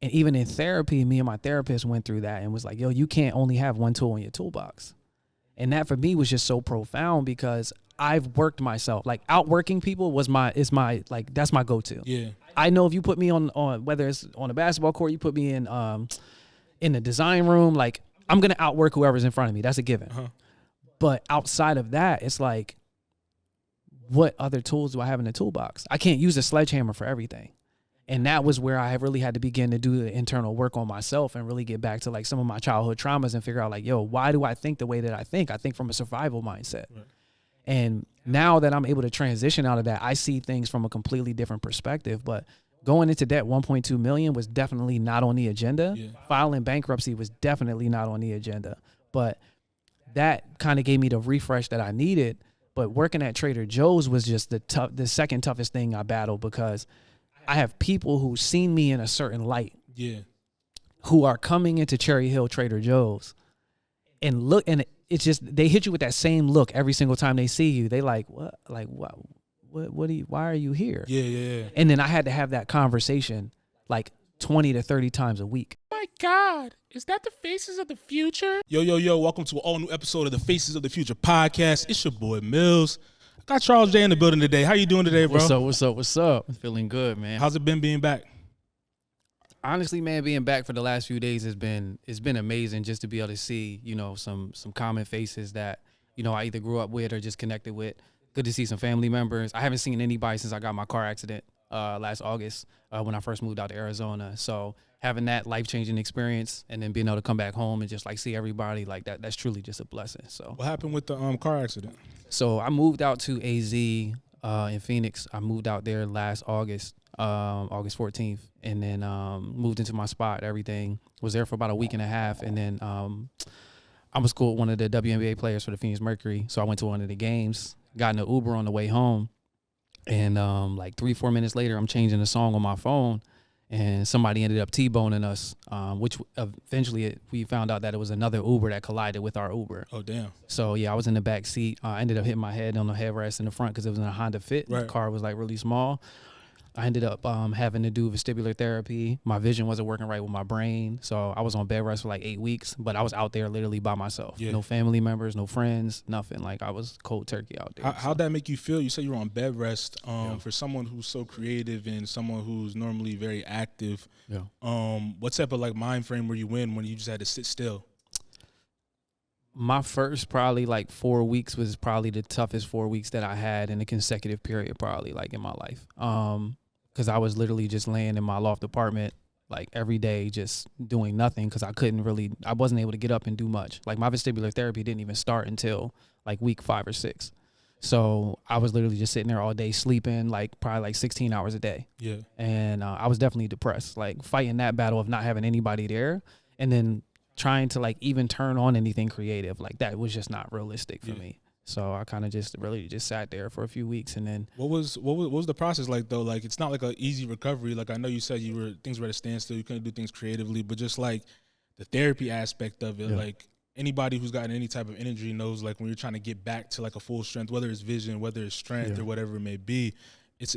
And even in therapy, me and my therapist went through that and was like, yo, you can't only have one tool in your toolbox. And that for me was just so profound because I've worked myself. Like outworking people that's my go-to. Yeah. I know if you put me on whether it's on a basketball court, you put me in the design room, like I'm going to outwork whoever's in front of me. That's a given. Uh-huh. But outside of that, it's like, what other tools do I have in the toolbox? I can't use a sledgehammer for everything. And that was where I really had to begin to do the internal work on myself and really get back to like some of my childhood traumas and figure out like, yo, why do I think the way that I think? I think from a survival mindset. Right. And now that I'm able to transition out of that, I see things from a completely different perspective. But going into debt, 1.2 million was definitely not on the agenda. Yeah. Filing bankruptcy was definitely not on the agenda. But that kind of gave me the refresh that I needed. But working at Trader Joe's was just the second toughest thing I battled because I have people who seen me in a certain light. Yeah. Who are coming into Cherry Hill Trader Joe's and look, and it's just, they hit you with that same look every single time they see you. They like, what? Like, what why are you here? Yeah. And then I had to have that conversation like 20 to 30 times a week. My God, is that the Faces of the Future? Yo, welcome to an all new episode of the Faces of the Future podcast. It's your boy Mills. I got Charles J in the building today. How you doing today, bro? What's up? Feeling good, man. How's it been being back? Honestly, man, being back for the last few days it's been amazing just to be able to see, you know, some common faces that, you know, I either grew up with or just connected with. Good to see some family members. I haven't seen anybody since I got my car accident last August when I first moved out to Arizona. So having that life-changing experience and then being able to come back home and just like see everybody like that's truly just a blessing. So what happened with the car accident? So I moved out to AZ in Phoenix. I moved out there last August. August 14th, and then moved into my spot. Everything was there for about a week and a half, and then I was cool with one of the WNBA players for the Phoenix Mercury, so I went to one of the games, got in an Uber on the way home, and like 3-4 minutes later, I'm changing the song on my phone, and somebody ended up T-boning us, which eventually we found out that it was another Uber that collided with our Uber. Oh, damn. So, yeah, I was in the back seat. I ended up hitting my head on the headrest in the front because it was in a Honda Fit. Right. The car was like really small. I ended up having to do vestibular therapy. My vision wasn't working right with my brain. So I was on bed rest for like 8 weeks, but I was out there literally by myself. Yeah. No family members, no friends, nothing. Like I was cold turkey out there. How'd that make you feel? You said you were on bed rest. For someone who's so creative and someone who's normally very active, what type of like mind frame were you in when you just had to sit still? My first probably like 4 weeks was probably the toughest 4 weeks that I had in a consecutive period probably like in my life. Because I was literally just laying in my loft apartment like every day just doing nothing because I wasn't able to get up and do much. Like my vestibular therapy didn't even start until like week 5 or 6. So I was literally just sitting there all day sleeping like probably like 16 hours a day. Yeah. And I was definitely depressed, like fighting that battle of not having anybody there and then trying to like even turn on anything creative. Like that was just not realistic for me. So I kind of just really just sat there for a few weeks, and then what was the process like though? Like it's not like an easy recovery. Like I know you said things were at a standstill, you couldn't do things creatively, but just like the therapy aspect of it, like anybody who's gotten any type of injury knows like when you're trying to get back to like a full strength, whether it's vision, whether it's strength or whatever it may be, it's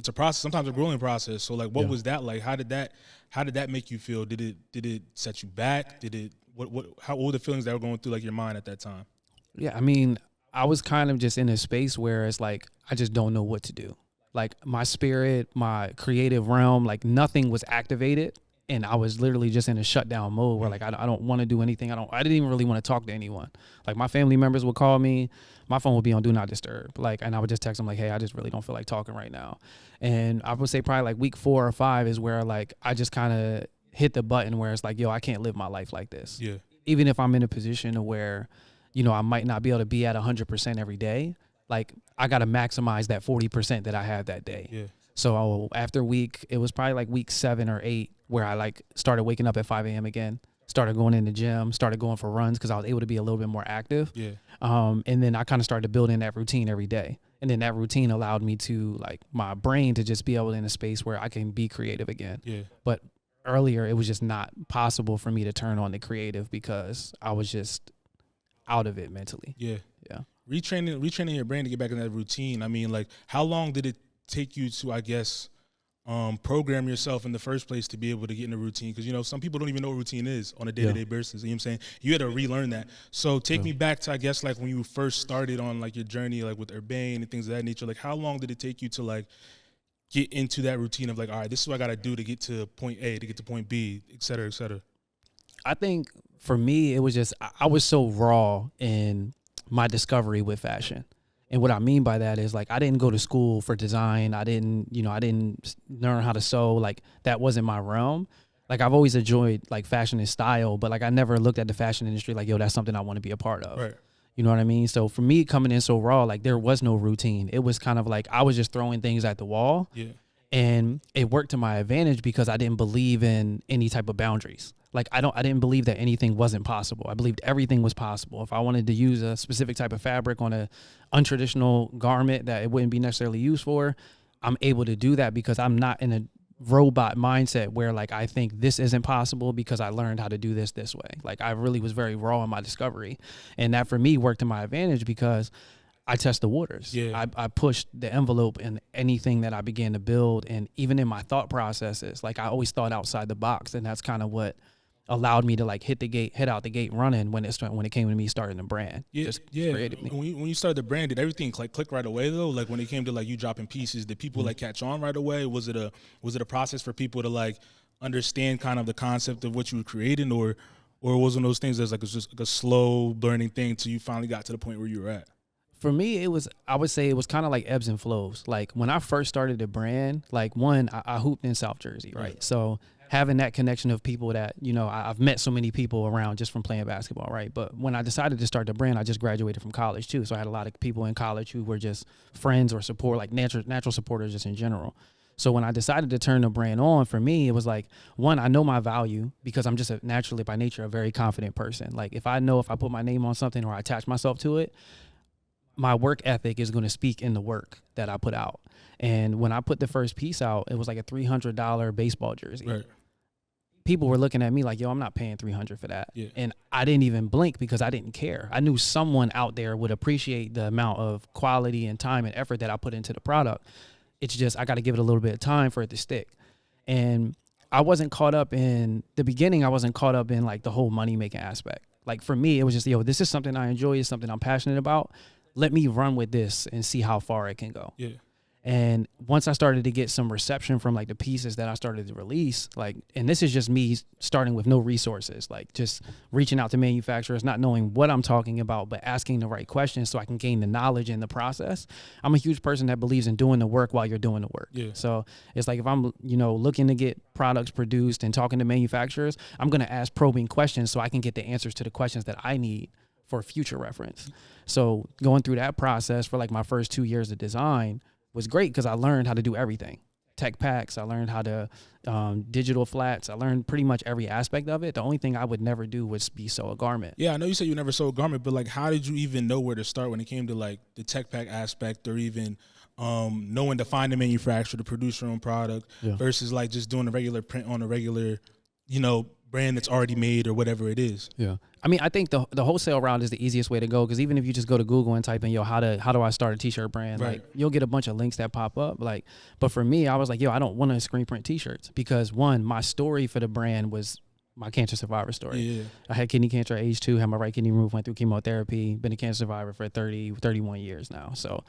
a process. Sometimes a grueling process. So like, what was that like? How did that make you feel? Did it set you back? What were the feelings that were going through like your mind at that time? Yeah, I mean, I was kind of just in a space where it's like, I just don't know what to do. Like my spirit, my creative realm, like nothing was activated. And I was literally just in a shutdown mode where like, I don't want to do anything. I didn't even really want to talk to anyone. Like my family members would call me, my phone would be on do not disturb. Like, and I would just text them like, hey, I just really don't feel like talking right now. And I would say probably like week 4 or 5 is where like, I just kind of hit the button where it's like, yo, I can't live my life like this. Yeah. Even if I'm in a position where, you know, I might not be able to be at 100% every day. Like I got to maximize that 40% that I have that day. Yeah. So after it was probably like week 7 or 8 where I like started waking up at 5 a.m. again, started going in the gym, started going for runs because I was able to be a little bit more active. Yeah. And then I kind of started building that routine every day. And then that routine allowed me to like my brain to just be able in a space where I can be creative again. Yeah. But earlier it was just not possible for me to turn on the creative because I was just out of it mentally. Yeah. Yeah. Retraining your brain to get back in that routine. I mean, like how long did it take you to, I guess, program yourself in the first place to be able to get in a routine? Because, you know, some people don't even know what routine is on a day-to-day basis. You know what I'm saying? You had to relearn that. So take me back to, I guess, like when you first started on like your journey, like with Urbane and things of that nature. Like, how long did it take you to like get into that routine of like, all right, this is what I got to do to get to point A, to get to point B, et cetera, et cetera? I think for me, it was just, I was so raw in my discovery with fashion. And what I mean by that is like, I didn't go to school for design. I didn't learn how to sew. Like that wasn't my realm. Like I've always enjoyed like fashion and style, but like I never looked at the fashion industry like, yo, that's something I want to be a part of. Right. You know what I mean? So for me coming in so raw, like there was no routine. It was kind of like I was just throwing things at the wall. Yeah. And it worked to my advantage because I didn't believe in any type of boundaries. Like I didn't believe that anything wasn't possible. I believed everything was possible. If I wanted to use a specific type of fabric on a untraditional garment that it wouldn't be necessarily used for, I'm able to do that because I'm not in a robot mindset where like I think this isn't possible because I learned how to do this way. Like I really was very raw in my discovery, and that for me worked to my advantage because I test the waters. Yeah. I pushed the envelope in anything that I began to build, and even in my thought processes, like I always thought outside the box, and that's kind of what allowed me to like hit out the gate running when it came to me starting the brand. Yeah, just yeah. creatively. When you started the brand, did everything click right away though? Like when it came to like you dropping pieces, did people like catch on right away? Was it a process for people to like understand kind of the concept of what you were creating, or was one of those things that's like it's just like a slow learning thing till you finally got to the point where you were at? For me, I would say it was kind of like ebbs and flows. Like when I first started the brand, like one, I hooped in South Jersey, right? So having that connection of people that, you know, I've met so many people around just from playing basketball, right? But when I decided to start the brand, I just graduated from college too. So I had a lot of people in college who were just friends or support, like natural supporters just in general. So when I decided to turn the brand on, for me, it was like, one, I know my value because I'm just naturally by nature a very confident person. Like if I put my name on something or I attach myself to it, my work ethic is going to speak in the work that I put out. And when I put the first piece out, it was like a $300 baseball jersey. Right. People were looking at me like, yo, I'm not paying $300 for that. Yeah. And I didn't even blink because I didn't care. I knew someone out there would appreciate the amount of quality and time and effort that I put into the product. It's just, I got to give it a little bit of time for it to stick. And I wasn't caught up in the beginning. I wasn't caught up in like the whole money making aspect. Like for me, it was just, yo, this is something I enjoy. It's something I'm passionate about. Let me run with this and see how far it can go. Yeah. And once I started to get some reception from like the pieces that I started to release, like, and this is just me starting with no resources, like just reaching out to manufacturers, not knowing what I'm talking about, but asking the right questions so I can gain the knowledge in the process. I'm a huge person that believes in doing the work while you're doing the work. Yeah. So it's like if I'm, looking to get products produced and talking to manufacturers, I'm going to ask probing questions so I can get the answers to the questions that I need for future reference. So going through that process for like my first 2 years of design was great because I learned how to do everything. Tech packs, I learned how to digital flats. I learned pretty much every aspect of it. The only thing I would never do was be sew a garment. Yeah, I know you said you never sold a garment, but like how did you even know where to start when it came to like the tech pack aspect, or even knowing to find a manufacturer to produce your own product versus like just doing a regular print on a regular, brand that's already made or whatever it is? Yeah. I mean, I think the wholesale route is the easiest way to go, because even if you just go to Google and type in, how do I start a t-shirt brand? Right. Like you'll get a bunch of links that pop up. Like, but for me, I was like, I don't want to screen print t-shirts because one, my story for the brand was my cancer survivor story. Yeah. I had kidney cancer at age 2, had my right kidney removed, went through chemotherapy, been a cancer survivor for 31 years now. So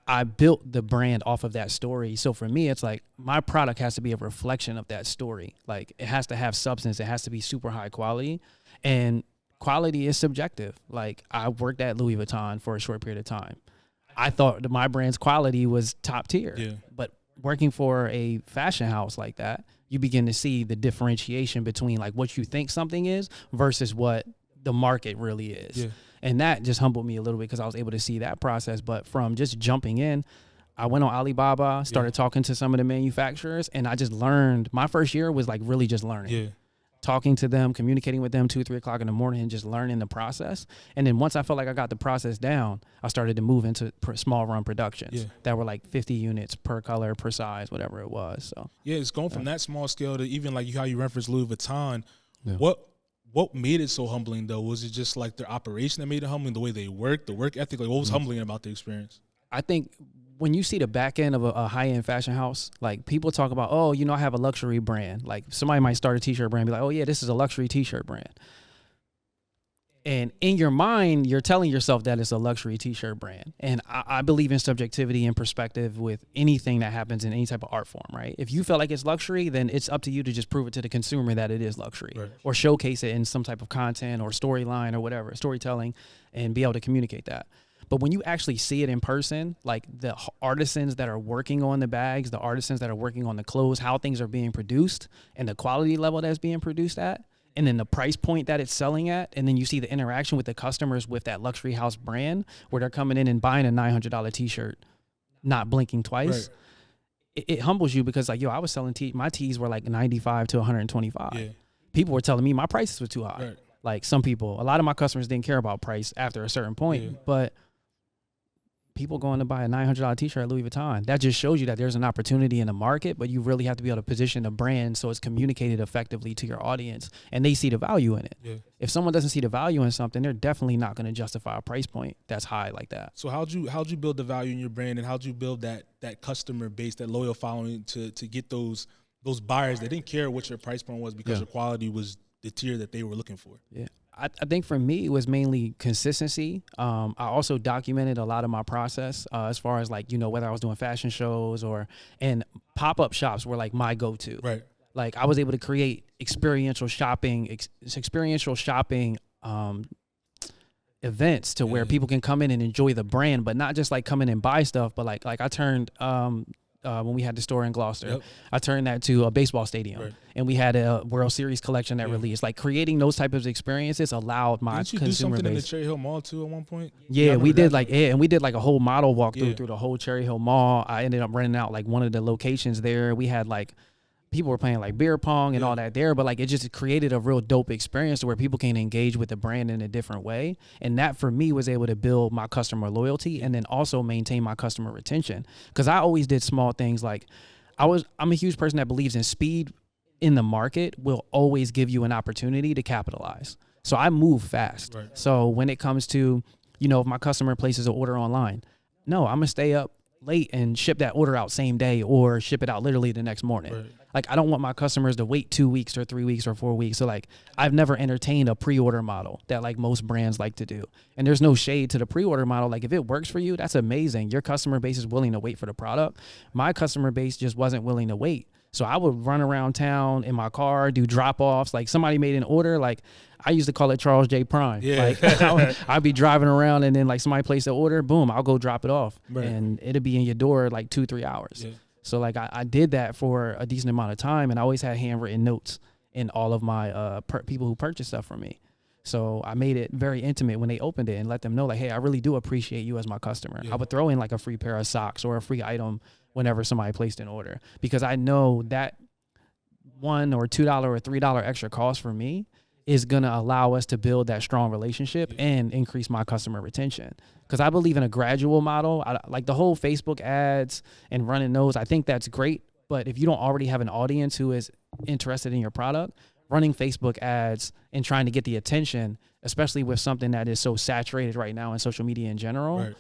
I built the brand off of that story. So for me, it's like my product has to be a reflection of that story. Like it has to have substance. It has to be super high quality, and quality is subjective. Like I worked at Louis Vuitton for a short period of time. I thought that my brand's quality was top tier, but working for a fashion house like that, you begin to see the differentiation between like what you think something is versus what the market really is. Yeah. And that just humbled me a little bit because I was able to see that process. But from just jumping in, I went on Alibaba, started talking to some of the manufacturers, and I just learned. My first year was like really just learning. Yeah. Talking to them, communicating with them 2, 3 o'clock in the morning, and just learning the process. And then once I felt like I got the process down, I started to move into small run productions that were like 50 units per color, per size, whatever it was. So it's going from that small scale to even like how you referenced Louis Vuitton. Yeah. What made it so humbling though? Was it just like their operation that made it humbling, the way they work, the work ethic? Like what was humbling about the experience? I think when you see the back end of a high-end fashion house, like people talk about, oh, you know, I have a luxury brand. Like somebody might start a t-shirt brand and be like, oh yeah, this is a luxury t-shirt brand. And in your mind, you're telling yourself that it's a luxury t-shirt brand. And I believe in subjectivity and perspective with anything that happens in any type of art form, right? If you feel like it's luxury, then it's up to you to just prove it to the consumer that it is luxury, right, or showcase it in some type of content or storyline or whatever, storytelling, and be able to communicate that. But when you actually see it in person, like the artisans that are working on the bags, the artisans that are working on the clothes, how things are being produced, and the quality level that's being produced at, and then the price point that it's selling at, and then you see the interaction with the customers with that luxury house brand where they're coming in and buying a $900 t-shirt, not blinking twice. Right. It humbles you because like, yo, I was selling my tees were like 95 to 125. Yeah. People were telling me my prices were too high. Right. Like some people, a lot of my customers didn't care about price after a certain point, but people going to buy a $900 t-shirt at Louis Vuitton. That just shows you that there's an opportunity in the market, but you really have to be able to position the brand so it's communicated effectively to your audience and they see the value in it. Yeah. If someone doesn't see the value in something, they're definitely not going to justify a price point that's high like that. So how'd you build the value in your brand, and how'd you build that customer base, that loyal following to get those buyers that didn't care what your price point was because your quality was the tier that they were looking for? Yeah. I think for me, it was mainly consistency. I also documented a lot of my process as far as like, you know, whether I was doing fashion shows and pop-up shops were like my go-to. Right. Like I was able to create experiential shopping events to where people can come in and enjoy the brand, but not just like come in and buy stuff, but like I turned when we had the store in Gloucester, I turned that to a baseball stadium, and we had a World Series collection that released. Like creating those type of experiences allowed my consumer base. Didn't you do something in the Cherry Hill Mall too at one point? Yeah, we did and we did like a whole model walkthrough through the whole Cherry Hill Mall. I ended up renting out like one of the locations there. We had like people were playing like beer pong and all that there, but like it just created a real dope experience where people can engage with the brand in a different way. And that for me was able to build my customer loyalty and then also maintain my customer retention. Cause I always did small things like I'm a huge person that believes in speed in the market will always give you an opportunity to capitalize. So I move fast. Right. So when it comes to, you know, if my customer places an order online, no, I'm gonna stay up late and ship that order out same day or ship it out literally the next morning. Right. Like I don't want my customers to wait 2 weeks or 3 weeks or 4 weeks. So like I've never entertained a pre-order model that like most brands like to do. And there's no shade to the pre-order model. Like if it works for you, that's amazing. Your customer base is willing to wait for the product. My customer base just wasn't willing to wait. So I would run around town in my car, do drop-offs. Like somebody made an order, like I used to call it Charles J. Prime. Yeah. Like I'd be driving around and then like somebody placed an order, boom, I'll go drop it off. Right. And it'll be in your door like 2-3 hours. Yeah. So like I did that for a decent amount of time, and I always had handwritten notes in all of my people who purchased stuff from me. So I made it very intimate when they opened it and let them know like, hey, I really do appreciate you as my customer. Yeah. I would throw in like a free pair of socks or a free item whenever somebody placed an order, because I know that $1 or $2 or $3 extra cost for me is going to allow us to build that strong relationship and increase my customer retention. Because I believe in a gradual model. Like the whole Facebook ads and running those, I think that's great. But if you don't already have an audience who is interested in your product, running Facebook ads and trying to get the attention, especially with something that is so saturated right now in social media in general,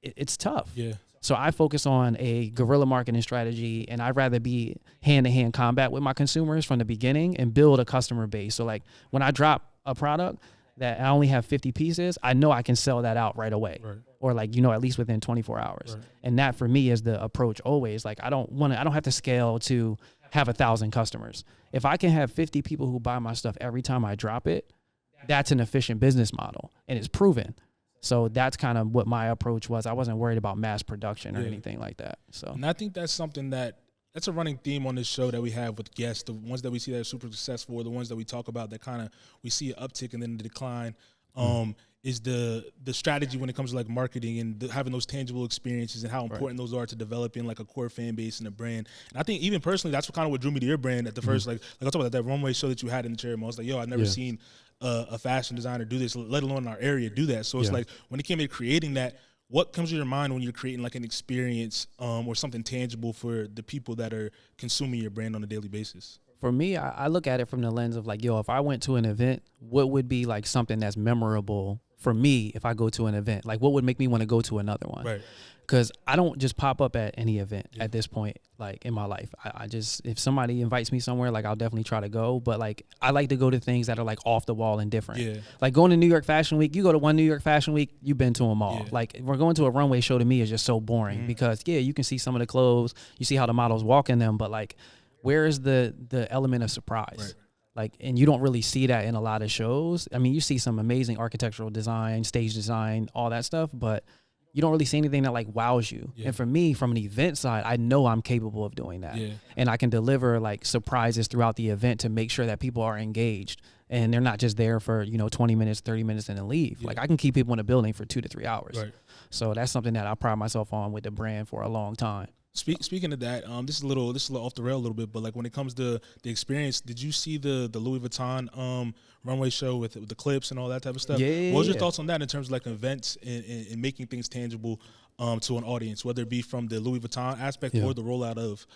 it's tough. Yeah. So I focus on a guerrilla marketing strategy, and I'd rather be hand-to-hand combat with my consumers from the beginning and build a customer base. So like when I drop a product that I only have 50 pieces, I know I can sell that out right away. Right. Or like, you know, at least within 24 hours. Right. And that for me is the approach always. Like I don't have to scale to have 1,000 customers. If I can have 50 people who buy my stuff every time I drop it, that's an efficient business model, and it's proven. So that's kind of what my approach was. I wasn't worried about mass production or anything like that. So, and I think that's something that's a running theme on this show that we have with guests. The ones that we see that are super successful, or the ones that we talk about that kind of we see an uptick and then the decline. Is the strategy when it comes to like marketing and having those tangible experiences and how important those are to developing like a core fan base and a brand. And I think even personally, that's what drew me to your brand at the first. Like I talked about that runway show that you had in the Cherry Mall. I was like, yo, I've never seen a fashion designer do this, let alone in our area do that. So it's like when it came to creating that, what comes to your mind when you're creating like an experience or something tangible for the people that are consuming your brand on a daily basis? For me, I look at it from the lens of like, yo, if I went to an event, what would be like something that's memorable for me if I go to an event? Like, what would make me want to go to another one? Right. Because I don't just pop up at any event at this point, like in my life. I just, if somebody invites me somewhere, like I'll definitely try to go. But like, I like to go to things that are like off the wall and different. Yeah. Like going to New York Fashion Week, you go to one New York Fashion Week, you've been to them all. Yeah. Like we're going to a runway show to me is just so boring because you can see some of the clothes, you see how the models walk in them, but like, where is the element of surprise? Right. Like, and you don't really see that in a lot of shows. I mean, you see some amazing architectural design, stage design, all that stuff, but you don't really see anything that like wows you. Yeah. And for me, from an event side, I know I'm capable of doing that. Yeah. And I can deliver like surprises throughout the event to make sure that people are engaged and they're not just there for, 20 minutes, 30 minutes and then leave. Yeah. Like I can keep people in the building for 2 to 3 hours. Right. So that's something that I pride myself on with the brand for a long time. Speaking of that, this is a little off the rail a little bit, but like when it comes to the experience, did you see the Louis Vuitton runway show with the clips and all that type of stuff? Yeah. What was your thoughts on that in terms of like events and making things tangible to an audience, whether it be from the Louis Vuitton aspect or the rollout of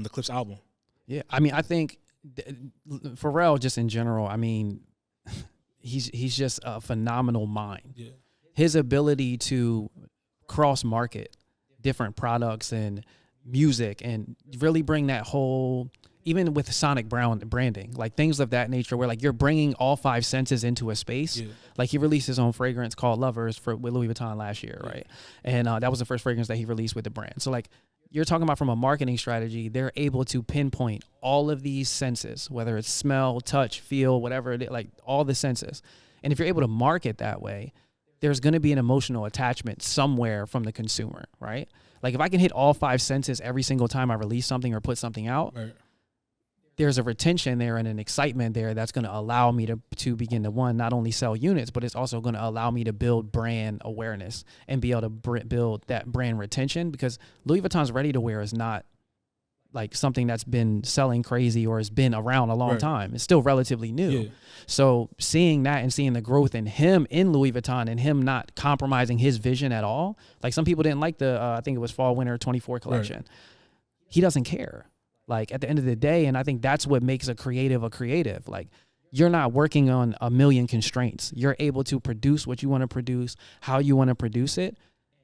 the Clips album? Yeah, I mean, I think Pharrell just in general, I mean, he's just a phenomenal mind. Yeah. His ability to cross market different products and music and really bring that whole, even with sonic branding, like things of that nature where like you're bringing all 5 senses into a space. Yeah. Like he released his own fragrance called Lovers with Louis Vuitton last year, right? And that was the first fragrance that he released with the brand. So like you're talking about from a marketing strategy, they're able to pinpoint all of these senses, whether it's smell, touch, feel, whatever it is, like all the senses. And if you're able to market that way, there's going to be an emotional attachment somewhere from the consumer, right? Like if I can hit all 5 senses every single time I release something or put something out, Right. there's a retention there and an excitement there that's going to allow me to begin to, one, not only sell units, but it's also going to allow me to build brand awareness and be able to build that brand retention, because Louis Vuitton's ready-to-wear is not like something that's been selling crazy or has been around a long time. It's still relatively new. Yeah. So seeing that and seeing the growth in him in Louis Vuitton and him not compromising his vision at all. Like some people didn't like the, I think it was fall, winter 24 collection. Right. He doesn't care. Like at the end of the day, and I think that's what makes a creative. Like you're not working on a million constraints. You're able to produce what you want to produce, how you want to produce it,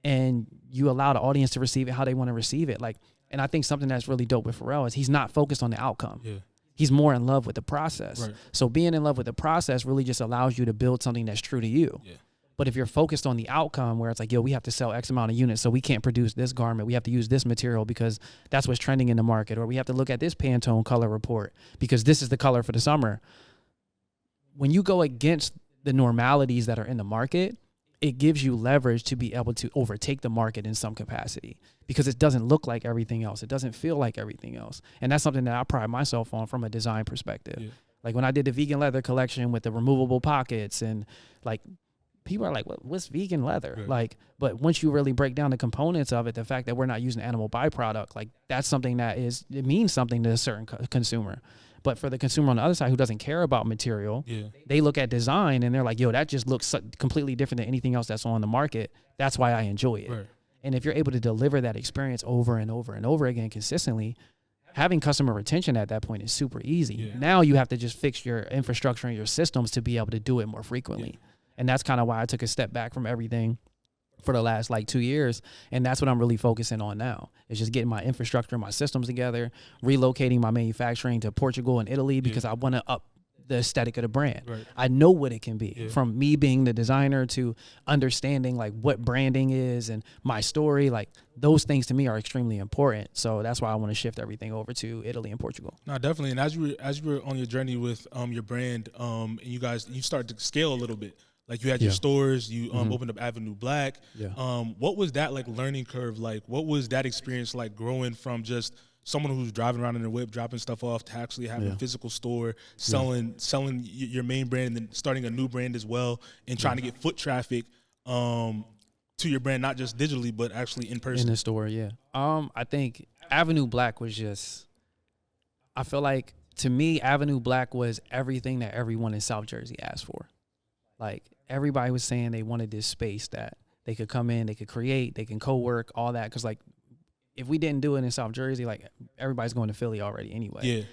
and you allow the audience to receive it how they want to receive it. Like, and I think something that's really dope with Pharrell is he's not focused on the outcome. Yeah. He's more in love with the process. Right. So being in love with the process really just allows you to build something that's true to you. Yeah. But if you're focused on the outcome where it's like, yo, we have to sell X amount of units, so we can't produce this garment. We have to use this material because that's what's trending in the market. Or we have to look at this Pantone color report because this is the color for the summer. When you go against the normalities that are in the market, it gives you leverage to be able to overtake the market in some capacity because it doesn't look like everything else. It doesn't feel like everything else. And that's something that I pride myself on from a design perspective. Yeah. Like when I did the vegan leather collection with the removable pockets and like people are like, what's vegan leather? Right. Like, but once you really break down the components of it, the fact that we're not using animal byproduct, like that's something that it means something to a certain consumer. But for the consumer on the other side who doesn't care about material, they look at design and they're like, yo, that just looks completely different than anything else that's on the market. That's why I enjoy it. Right. And if you're able to deliver that experience over and over and over again consistently, having customer retention at that point is super easy. Yeah. Now you have to just fix your infrastructure and your systems to be able to do it more frequently. Yeah. And that's kind of why I took a step back from everything for the last like 2 years. And that's what I'm really focusing on now. It's just getting my infrastructure and my systems together, relocating my manufacturing to Portugal and Italy because I want to up the aesthetic of the brand. Right. I know what it can be from me being the designer to understanding like what branding is and my story. Like those things to me are extremely important. So that's why I want to shift everything over to Italy and Portugal. No, definitely. And as you were on your journey with your brand, and you started to scale a little bit. Like you had your stores, you opened up Avenue Black. Yeah. What was that like learning curve like? What was that experience like growing from just someone who's driving around in a whip, dropping stuff off, to actually having a physical store, selling your main brand, and then starting a new brand as well, and trying to get foot traffic to your brand, not just digitally, but actually in person? In the store, yeah. I think Avenue Black was just, I feel like to me, Avenue Black was everything that everyone in South Jersey asked for. Like everybody was saying they wanted this space that they could come in, they could create, they can co-work, all that. Cause like if we didn't do it in South Jersey, like everybody's going to Philly already anyway. Yeah.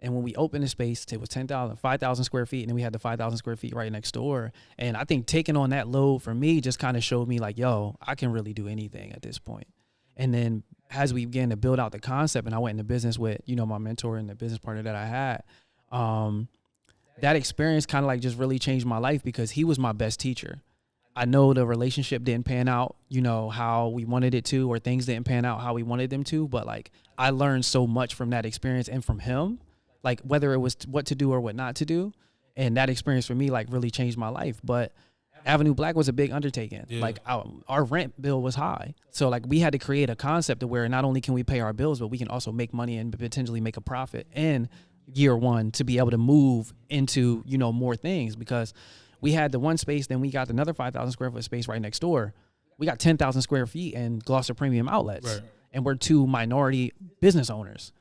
And when we opened the space, it was 5,000 square feet. And then we had the 5,000 square feet right next door. And I think taking on that load for me just kind of showed me like, yo, I can really do anything at this point. And then as we began to build out the concept and I went into business with, you know, my mentor and the business partner that I had, that experience kind of like just really changed my life because he was my best teacher. I know the relationship didn't pan out, you know, how we wanted it to, or things didn't pan out how we wanted them to. But like, I learned so much from that experience and from him, like whether it was what to do or what not to do. And that experience for me, like really changed my life. But Avenue Black was a big undertaking. Yeah. Like our rent bill was high. So like we had to create a concept of where not only can we pay our bills, but we can also make money and potentially make a profit in year one to be able to move into, you know, more things, because we had the one space, then we got another 5,000 square foot space right next door. We got 10,000 square feet in Gloucester Premium Outlets. Right. And we're two minority business owners.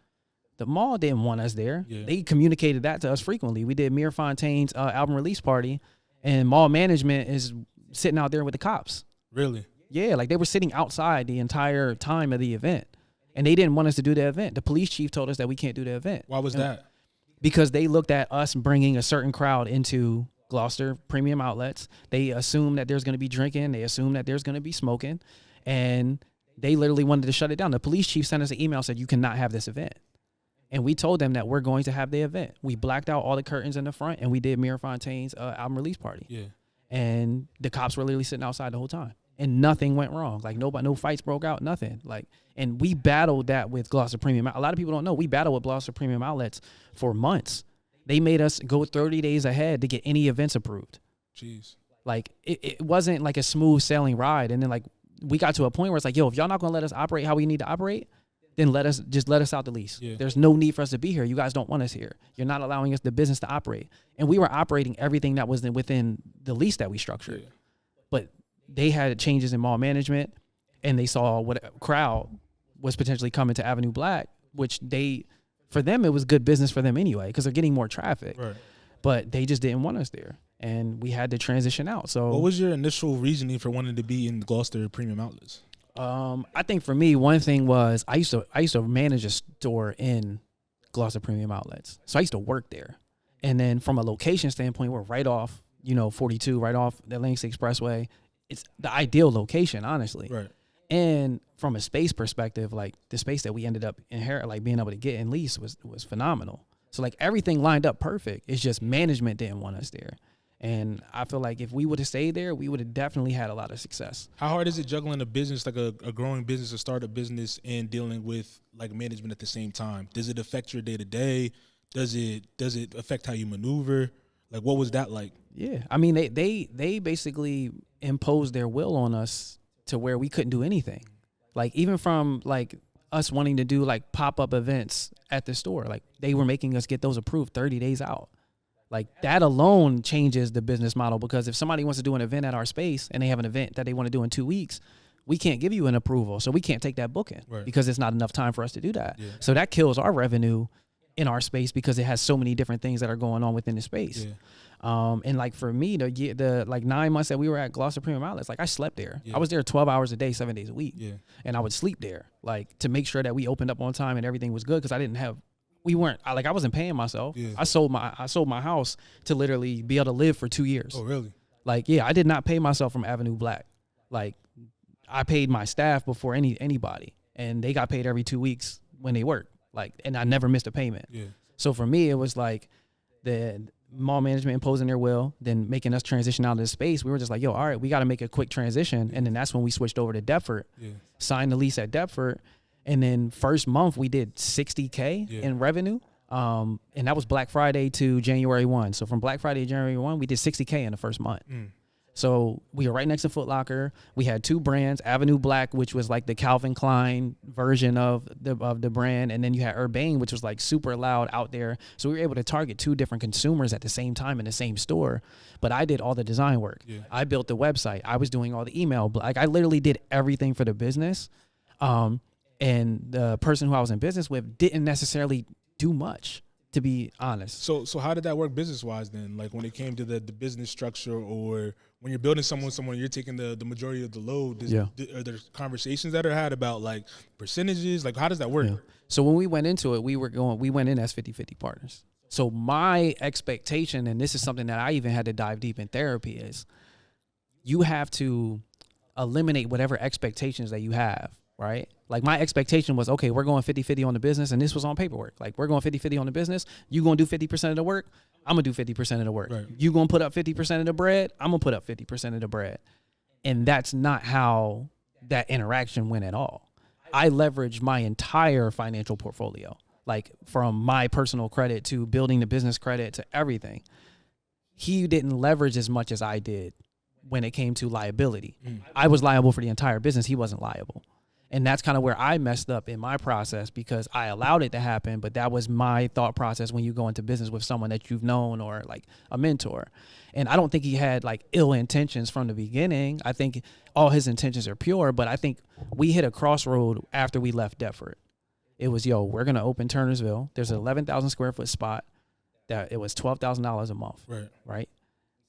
The mall didn't want us there. Yeah. They communicated that to us frequently. We did Mir Fontaine's album release party, and mall management is sitting out there with the cops. Really? Yeah, like they were sitting outside the entire time of the event, and they didn't want us to do the event. The police chief told us that we can't do the event. Why was that? Because they looked at us bringing a certain crowd into Gloucester Premium Outlets. They assume that there's going to be drinking. They assume that there's going to be smoking. And they literally wanted to shut it down. The police chief sent us an email, said, you cannot have this event. And we told them that we're going to have the event. We blacked out all the curtains in the front, and we did Mir Fontaine's album release party. Yeah. And the cops were literally sitting outside the whole time. And nothing went wrong. Like no fights broke out, nothing. Like, and we battled that with Gloucester Premium. A lot of people don't know, we battled with Gloucester Premium Outlets for months. They made us go 30 days ahead to get any events approved. Jeez. Like it wasn't like a smooth sailing ride. And then like we got to a point where it's like, yo, if y'all not gonna let us operate how we need to operate, then let us out the lease. Yeah. There's no need for us to be here. You guys don't want us here. You're not allowing us the business to operate. And we were operating everything that was within the lease that we structured. Yeah. But they had changes in mall management, and they saw what a crowd was potentially coming to Avenue Black, which for them, it was good business for them anyway, because they're getting more traffic. Right. But they just didn't want us there, and we had to transition out. So, what was your initial reasoning for wanting to be in Gloucester Premium Outlets? I think for me, one thing was I used to manage a store in Gloucester Premium Outlets, so I used to work there. And then from a location standpoint, we're right off, 42, right off the Atlantic Expressway. It's the ideal location, honestly. Right. And from a space perspective, like the space that we ended up being able to get and lease was phenomenal. So like everything lined up perfect. It's just management didn't want us there. And I feel like if we would have stayed there, we would have definitely had a lot of success. How hard is it juggling a business, like a growing business, a startup business, and dealing with like management at the same time? Does it affect your day to day? Does it affect how you maneuver? Like, what was that like? Yeah, I mean, they basically imposed their will on us to where we couldn't do anything. Like even from like us wanting to do like pop-up events at the store, like they were making us get those approved 30 days out. Like that alone changes the business model, because if somebody wants to do an event at our space and they have an event that they want to do in 2 weeks, we can't give you an approval. So we can't take that booking because it's not enough time for us to do that. Yeah. So that kills our revenue in our space because it has so many different things that are going on within the space. Yeah. And like for me, the like 9 months that we were at Gloucester Premium Outlets, like I slept there. Yeah. I was there 12 hours a day, 7 days a week. Yeah. And I would sleep there, like to make sure that we opened up on time and everything was good, because I wasn't paying myself. Yeah. I sold my house to literally be able to live for 2 years. Oh, really? Like, yeah, I did not pay myself from Avenue Black. Like, I paid my staff before anybody, and they got paid every 2 weeks when they worked. Like, and I never missed a payment. Yeah. So for me, it was like the mall management imposing their will, then making us transition out of the space. We were just like, yo, all right, we got to make a quick transition. And then that's when we switched over to Deptford, signed the lease at Deptford. And then first month we did $60K in revenue. And that was Black Friday to January 1. So from Black Friday to January 1, we did $60K in the first month. So we were right next to Foot Locker. We had two brands, Avenue Black, which was like the Calvin Klein version of the brand. And then you had Urbane, which was like super loud out there. So we were able to target two different consumers at the same time in the same store. But I did all the design work. Yeah. I built the website. I was doing all the email. Like I literally did everything for the business. And the person who I was in business with didn't necessarily do much. to be honest. So how did that work business wise then? Like when it came to the business structure, or when you're building someone, you're taking the majority of the load. Are there conversations that are had about like percentages? Like how does that work? Yeah. So when we went into it, we went in as 50-50 partners. So my expectation, and this is something that I even had to dive deep in therapy, is you have to eliminate whatever expectations that you have, right? Like my expectation was, okay, we're going 50-50 on the business, and this was on paperwork. Like we're going 50-50 on the business. You going to do 50% of the work. I'm going to do 50% of the work. Right. You going to put up 50% of the bread. I'm going to put up 50% of the bread. And that's not how that interaction went at all. I leveraged my entire financial portfolio, like from my personal credit to building the business credit to everything. He didn't leverage as much as I did when it came to liability. I was liable for the entire business. He wasn't liable. And that's kind of where I messed up in my process, because I allowed it to happen. But that was my thought process when you go into business with someone that you've known or like a mentor. And I don't think he had like ill intentions from the beginning. I think all his intentions are pure. But I think we hit a crossroad after we left Deptford. It was, we're going to open Turnersville. There's an 11,000 square foot spot that it was $12,000 a month. Right.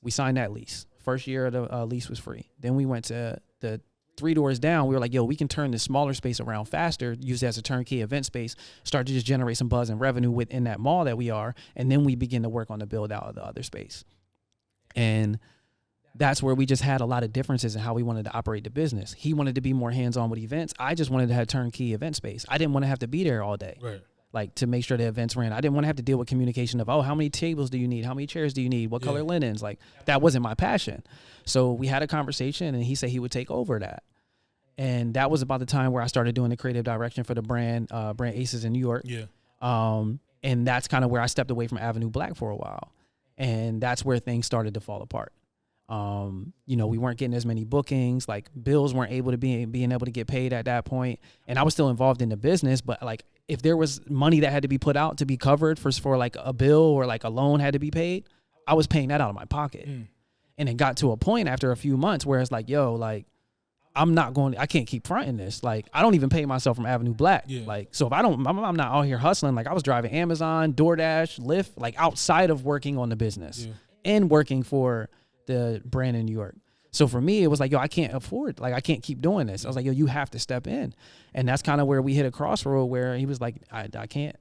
We signed that lease. First year of the lease was free. Then we went to the 3 doors down. We were like, we can turn this smaller space around faster, use it as a turnkey event space, start to just generate some buzz and revenue within that mall that we are. And then we begin to work on the build out of the other space. And that's where we just had a lot of differences in how we wanted to operate the business. He wanted to be more hands-on with events. I just wanted to have turnkey event space. I didn't want to have to be there all day. Right. Like to make sure the events ran. I didn't want to have to deal with communication of, how many tables do you need? How many chairs do you need? What color linens? Like that wasn't my passion. So we had a conversation and he said he would take over that. And that was about the time where I started doing the creative direction for the brand Aces in New York. Yeah. And that's kind of where I stepped away from Avenue Black for a while. And that's where things started to fall apart. We weren't getting as many bookings, like bills weren't able to being able to get paid at that point. And I was still involved in the business, but like if there was money that had to be put out to be covered for like a bill or like a loan had to be paid, I was paying that out of my pocket. And it got to a point after a few months where it's like, I can't keep fronting this. Like, I don't even pay myself from Avenue Black. Yeah. Like, so if I'm not out here hustling, like I was driving Amazon, DoorDash, Lyft, like outside of working on the business and working for the brand in New York. So for me, it was like, I can't afford, like, I can't keep doing this. I was like, you have to step in. And that's kind of where we hit a crossroad where he was like, I can't.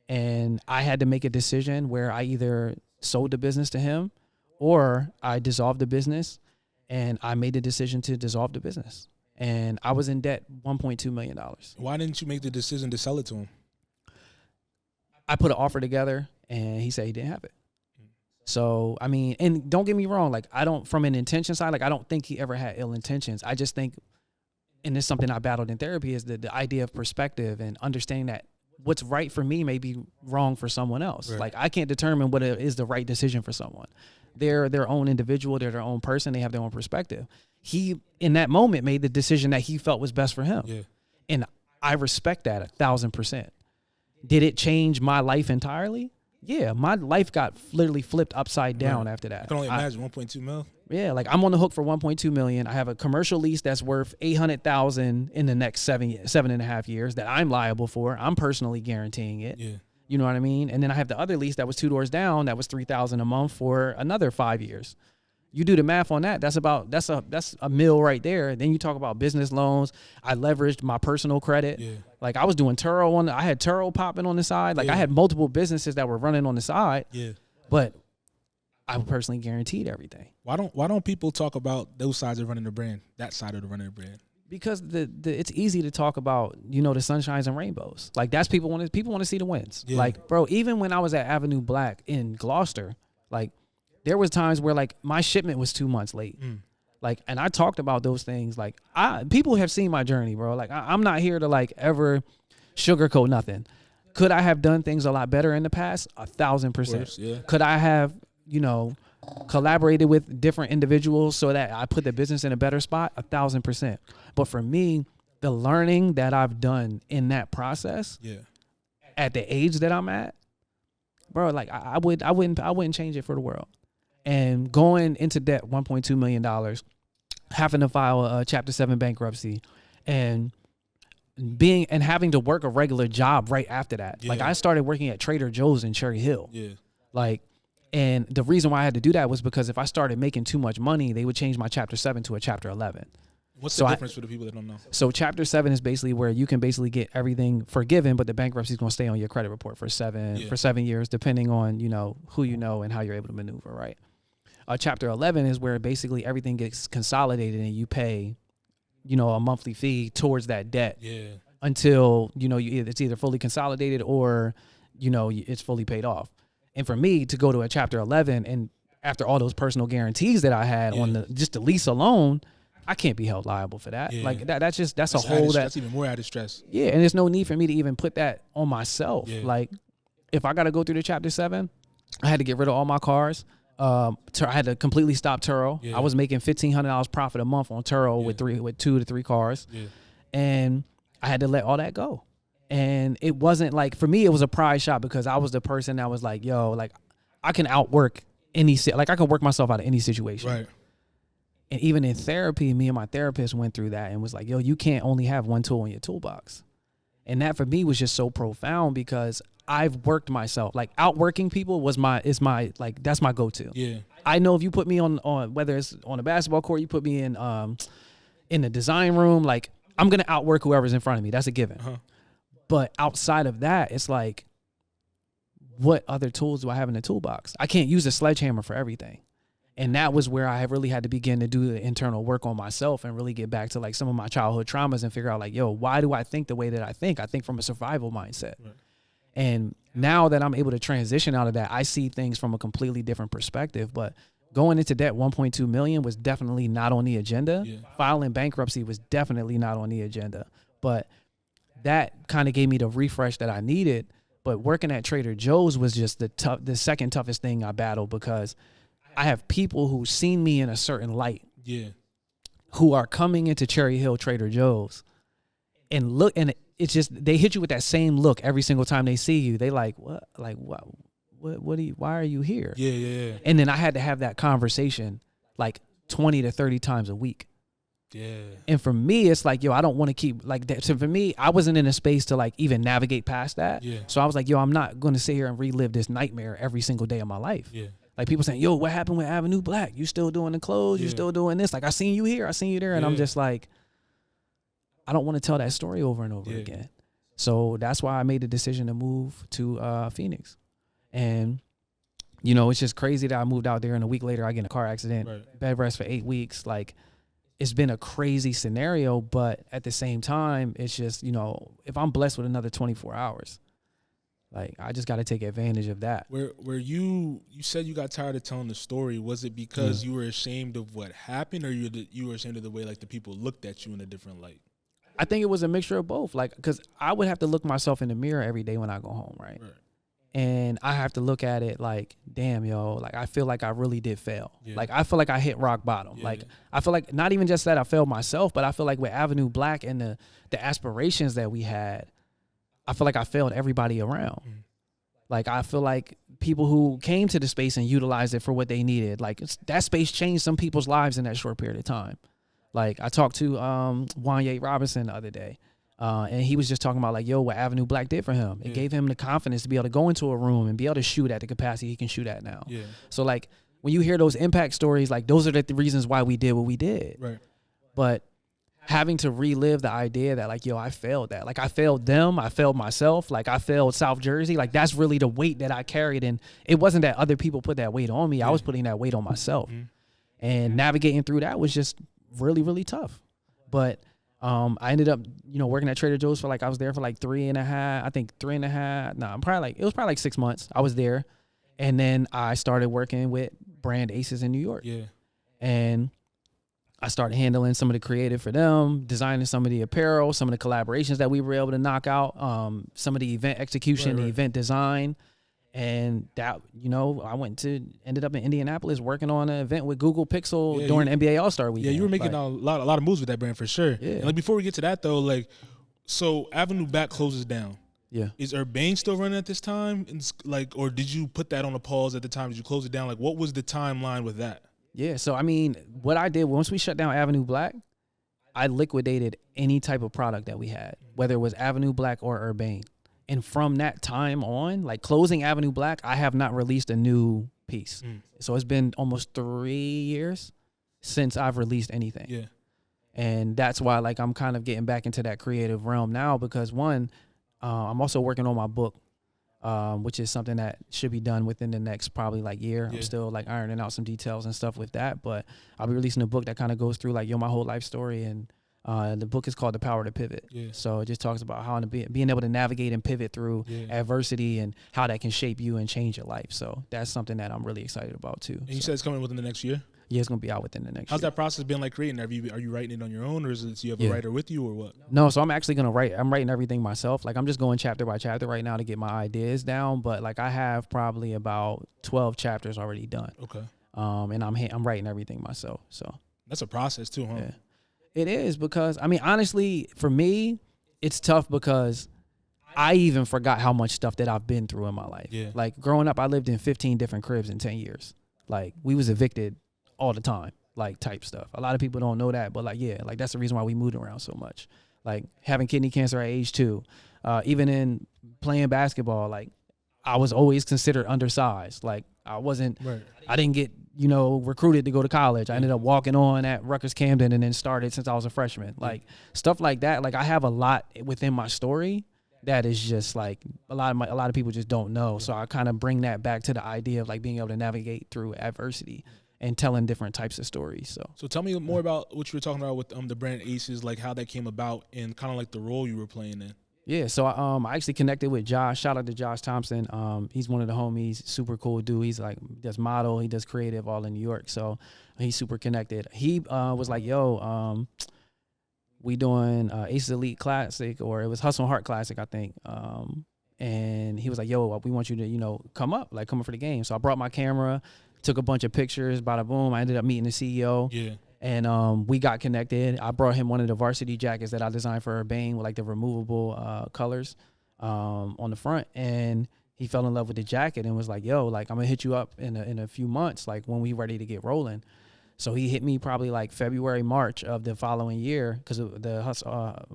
And I had to make a decision where I either sold the business to him or I dissolved the business. And I made the decision to dissolve the business. And I was in debt $1.2 million. Why didn't you make the decision to sell it to him? I put an offer together and he said he didn't have it. So, I mean, and don't get me wrong, like from an intention side, like I don't think he ever had ill intentions. I just think, and it's something I battled in therapy, is the idea of perspective and understanding that what's right for me may be wrong for someone else. Right. Like I can't determine what is the right decision for someone. They're their own individual. They're their own person. They have their own perspective. He, in that moment, made the decision that he felt was best for him. Yeah. And I respect that 1,000%. Did it change my life entirely? Yeah, my life got literally flipped upside down after that. I can only imagine 1.2 mil. Yeah, like I'm on the hook for 1.2 million. I have a commercial lease that's worth 800,000 in the next 7.5 years that I'm liable for. I'm personally guaranteeing it. Yeah. You know what I mean? And then I have the other lease that was 2 doors down that was $3,000 a month for another 5 years. You do the math on that. That's a mill right there. Then you talk about business loans. I leveraged my personal credit. Yeah. Like I was doing Turo I had Turo popping on the side. Like I had multiple businesses that were running on the side. Yeah. But I personally guaranteed everything. Why don't people talk about those sides of running the brand? That side of the running the brand. Because it's easy to talk about, the sunshines and rainbows. Like that's people want to see the wins. Yeah. Like, bro, even when I was at Avenue Black in Gloucester, like there was times where like my shipment was 2 months late. Like, and I talked about those things. Like people have seen my journey, bro. Like I'm not here to like ever sugarcoat nothing. Could I have done things a lot better in the past? 1,000%. Yeah. Could I have, collaborated with different individuals so that I put the business in a better spot? 1,000%. But for me, the learning that I've done in that process, at the age that I'm at, bro, like I wouldn't change it for the world. And going into debt, $1.2 million, having to file a Chapter 7 bankruptcy, and being and having to work a regular job right after that. Like I started working at Trader Joe's in Cherry Hill. Yeah. Like, and the reason why I had to do that was because if I started making too much money, they would change my Chapter 7 to a Chapter 11. What's the difference for the people that don't know? So Chapter 7 is basically where you can basically get everything forgiven, but the bankruptcy is going to stay on your credit report for 7 years, depending on, you know, who you know and how you're able to maneuver, right? Chapter 11 is where basically everything gets consolidated and you pay, you know, a monthly fee towards that debt until, you know, it's either fully consolidated or, you know, it's fully paid off. And for me to go to a Chapter 11 and after all those personal guarantees that I had on just the lease alone, I can't be held liable for that. Like that's a whole that's even more added stress. Yeah, and there's no need for me to even put that on myself. Like if I got to go through the Chapter 7, I had to get rid of all my cars. I had to completely stop Turo. I was making $1,500 profit a month on Turo with 2 to 3 cars, and I had to let all that go. And it wasn't like, for me, it was a pride shot because I was the person that was like, yo, like I can outwork like I can work myself out of any situation. Right. And even in therapy, me and my therapist went through that and was like, yo, you can't only have one tool in your toolbox. And that for me was just so profound because I've worked myself. Like outworking people is my that's my go-to. Yeah. I know if you put me on whether it's on a basketball court, you put me in the design room, like I'm gonna outwork whoever's in front of me. That's a given. But outside of that, it's like, what other tools do I have in the toolbox? I can't use a sledgehammer for everything. And that was where I really had to begin to do the internal work on myself and really get back to like some of my childhood traumas and figure out like, yo, why do I think the way that I think? I think from a survival mindset. Right. And now that I'm able to transition out of that, I see things from a completely different perspective. But going into debt, 1.2 million was definitely not on the agenda. Filing bankruptcy was definitely not on the agenda. But that kind of gave me the refresh that I needed. But working at Trader Joe's was just the second toughest thing I battled because I have people who seen me in a certain light. Who are coming into Cherry Hill Trader Joe's and look, and it's just, they hit you with that same look every single time they see you. They like, what? Like, what do you, why are you here? And then I had to have that conversation like 20 to 30 times a week. And for me, it's like, yo, I don't want to keep like that. So for me, I wasn't in a space to like even navigate past that. So I was like, yo, I'm not going to sit here and relive this nightmare every single day of my life. Like people saying, yo, what happened with Avenue Black? You still doing the clothes? You still doing this? Like I seen you here, I seen you there. And I'm just like, I don't want to tell that story over and over again. So that's why I made the decision to move to Phoenix. And, you know, it's just crazy that I moved out there and a week later I get in a car accident, bed rest for 8 weeks. Like, it's been a crazy scenario, but at the same time, it's just, you know, if I'm blessed with another 24 hours, like I just got to take advantage of that. Where you said you got tired of telling the story, was it because you were ashamed of what happened, or you were ashamed of the way like the people looked at you in a different light? I think it was a mixture of both. Like, because I would have to look myself in the mirror every day when I go home, right? And I have to look at it like, damn, yo, like I feel like I really did fail. Like I feel like I hit rock bottom. Like I feel like not even just that I failed myself, but I feel like with Avenue Black and the aspirations that we had, I feel like I failed everybody around. Like I feel like people who came to the space and utilized it for what they needed, like that space changed some people's lives in that short period of time. Like I talked to Wanye Robinson the other day. And he was just talking about like, yo, what Avenue Black did for him. It gave him the confidence to be able to go into a room and be able to shoot at the capacity he can shoot at now. So like when you hear those impact stories, like those are the reasons why we did what we did. But having to relive the idea that like, yo, I failed that. Like I failed them. I failed myself. Like I failed South Jersey. Like that's really the weight that I carried. And it wasn't that other people put that weight on me. I was putting that weight on myself. And navigating through that was just really, really tough. But I ended up, you know, working at Trader Joe's for like, I was there for like 3.5. No, it was probably like 6 months. I was there. And then I started working with Brand Aces in New York. And I started handling some of the creative for them, designing some of the apparel, some of the collaborations that we were able to knock out, some of the event execution, the event design. And that, you know, I ended up in Indianapolis working on an event with Google Pixel during the NBA All-Star weekend. You were making a lot of moves with that brand for sure. And like before we get to that though, like, so Avenue Black closes down. Is Urbane still running at this time? Like, or did you put that on a pause at the time? Did you close it down? Like, what was the timeline with that? So I mean, what I did once we shut down Avenue Black, I liquidated any type of product that we had, whether it was Avenue Black or Urbane. And from that time on, like closing Avenue Black, I have not released a new piece. So it's been almost 3 years since I've released anything. Yeah. And that's why like I'm kind of getting back into that creative realm now, because one, I'm also working on my book, which is something that should be done within the next probably like year. Yeah. I'm still like ironing out some details and stuff with that, but I'll be releasing a book that kind of goes through like my whole life story. And the book is called The Power to Pivot. Yeah. So it just talks about how to being able to navigate and pivot through adversity and how that can shape you and change your life. So that's something that I'm really excited about too. And you said it's coming within the next year? Yeah, it's gonna be out within the next How's year. that process been like creating? Are you writing it on your own, or is it you have a writer with you, or what? No, so I'm actually gonna write. I'm writing everything myself. Like I'm just going chapter by chapter right now to get my ideas down. But like I have probably about 12 chapters already done. Okay. And I'm writing everything myself. So that's a process too, huh? Yeah, it is, because I mean honestly, for me, it's tough because I even forgot how much stuff that I've been through in my life. Yeah. Like growing up, I lived in 15 different cribs in 10 years. Like we was evicted all the time. Like type stuff. A lot of people don't know that, but like, yeah, like that's the reason why we moved around so much. Like having kidney cancer at age 2, even in playing basketball, like I was always considered undersized. Like I didn't get, recruited to go to college. I ended up walking on at Rutgers Camden and then started since I was a freshman. Like stuff like that. Like I have a lot within my story that is just like a lot of people just don't know. So I kind of bring that back to the idea of like being able to navigate through adversity and telling different types of stories. So tell me more about what you were talking about with the brand Aces, like how that came about and kind of like the role you were playing in. Yeah, so I actually connected with Josh. Shout out to Josh Thompson. He's one of the homies, super cool dude. He's like does model, he does creative all in New York. So he's super connected. He was like, yo, we doing Aces Elite Classic, or it was Hustle and Heart Classic, I think. And he was like, yo, we want you to, come up for the game. So I brought my camera, took a bunch of pictures, bada boom. I ended up meeting the CEO. Yeah. And we got connected. I brought him one of the varsity jackets that I designed for Urbane with like the removable colors on the front. And he fell in love with the jacket and was like, yo, like I'm gonna hit you up in a few months, like when we ready to get rolling. So he hit me probably like February, March of the following year, because the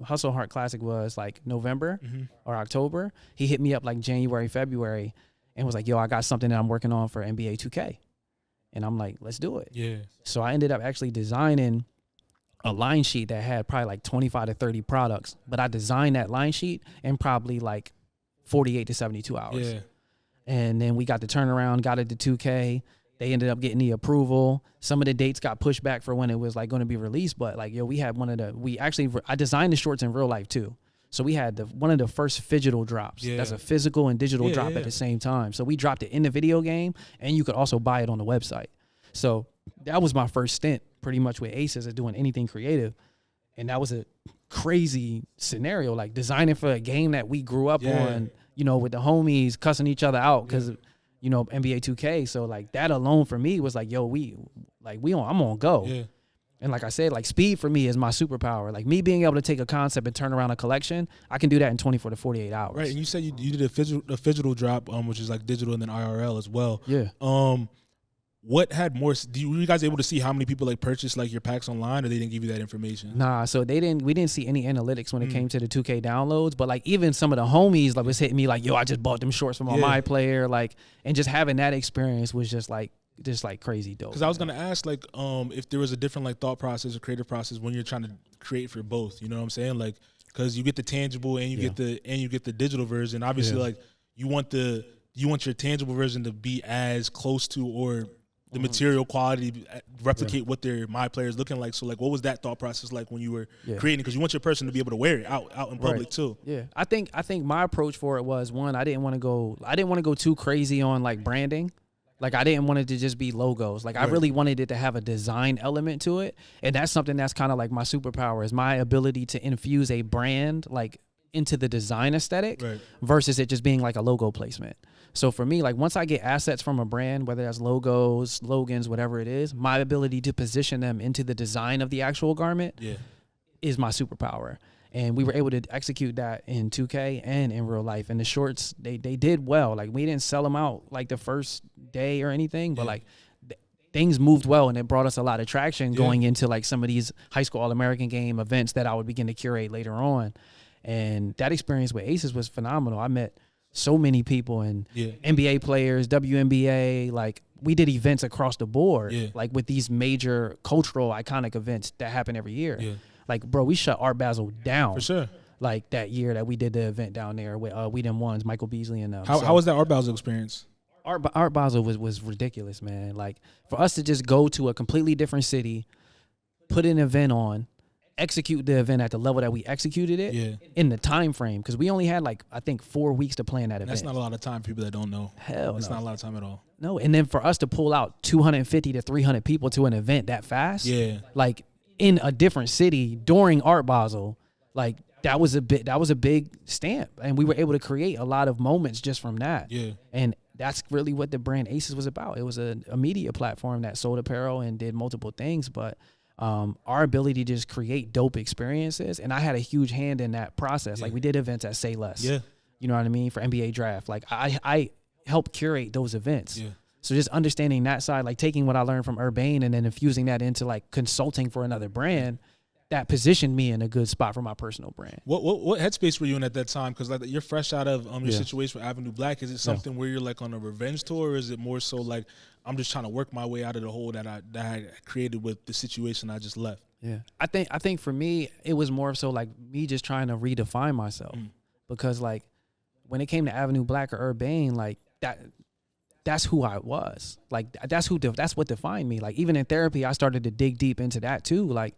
Hustle Heart Classic was like November or October. He hit me up like January, February and was like, yo, I got something that I'm working on for NBA 2K. And I'm like, let's do it. Yeah. So I ended up actually designing a line sheet that had probably like 25 to 30 products. But I designed that line sheet in probably like 48 to 72 hours. Yeah. And then we got the turnaround, got it to 2K. They ended up getting the approval. Some of the dates got pushed back for when it was like going to be released. But like, yo, we had I designed the shorts in real life too. So we had one of the first phygital drops. Yeah. That's a physical and digital drop at the same time. So we dropped it in the video game, and you could also buy it on the website. So that was my first stint pretty much with Aces of doing anything creative. And that was a crazy scenario, like designing for a game that we grew up on, with the homies cussing each other out because, NBA 2K. So like that alone for me was like, yo, I'm on go. Yeah. And like I said, like speed for me is my superpower. Like me being able to take a concept and turn around a collection, I can do that in 24 to 48 hours. Right. And you said you did a phygital drop, which is like digital and then IRL as well. Yeah. What had more? Were you guys able to see how many people like purchased like your packs online, or they didn't give you that information? Nah. So we didn't see any analytics when it came to the 2K downloads. But like even some of the homies like was hitting me like, yo, I just bought them shorts from my player. Like, and just having that experience was just like crazy dope. Because I was gonna ask like if there was a different like thought process or creative process when you're trying to create for both. You know what I'm saying? Like because you get the tangible and you get the digital version. Obviously, like you want your tangible version to be as close to or the material quality replicate what their my player is looking like. So like, what was that thought process like when you were creating? Because you want your person to be able to wear it out in public too. Yeah, I think my approach for it was one. I didn't want to go too crazy on like branding. Like I didn't want it to just be logos. Like I really wanted it to have a design element to it. And that's something that's kind of like my superpower is my ability to infuse a brand like into the design aesthetic versus it just being like a logo placement. So for me, like once I get assets from a brand, whether that's logos, slogans, whatever it is, my ability to position them into the design of the actual garment is my superpower. And we were able to execute that in 2K and in real life. And the shorts, they did well. Like we didn't sell them out like the first day or anything, but like things moved well, and it brought us a lot of traction going into like some of these high school All-American game events that I would begin to curate later on. And that experience with Aces was phenomenal. I met so many people and NBA players, WNBA, like we did events across the board, like with these major cultural iconic events that happen every year. Like, bro, we shut Art Basel down. For sure. Like that year that we did the event down there with We Them Ones, Michael Beasley and How was that Art Basel experience? Art Basel was ridiculous, man. Like for us to just go to a completely different city, put an event on, execute the event at the level that we executed it in the time frame, because we only had like I think 4 weeks to plan that event. That's not a lot of time for people that don't know. That's not a lot of time at all. No, and then for us to pull out 250 to 300 people to an event that fast, like in a different city during Art Basel, like that was a big stamp, and we were able to create a lot of moments just from that. And that's really what the brand Aces was about. It was a media platform that sold apparel and did multiple things, but our ability to just create dope experiences, and I had a huge hand in that process. Like we did events at Say Less, you know what I mean, for NBA Draft. Like I helped curate those events. So just understanding that side, like taking what I learned from Urbane and then infusing that into like consulting for another brand, that positioned me in a good spot for my personal brand. What headspace were you in at that time? Because like you're fresh out of your situation with Avenue Black. Is it something where you're like on a revenge tour, or is it more so like I'm just trying to work my way out of the hole that I created with the situation I just left? I think for me it was more so like me just trying to redefine myself, because like when it came to Avenue Black or Urbane, like that's who I was. Like that's what defined me. Like even in therapy, I started to dig deep into that too. Like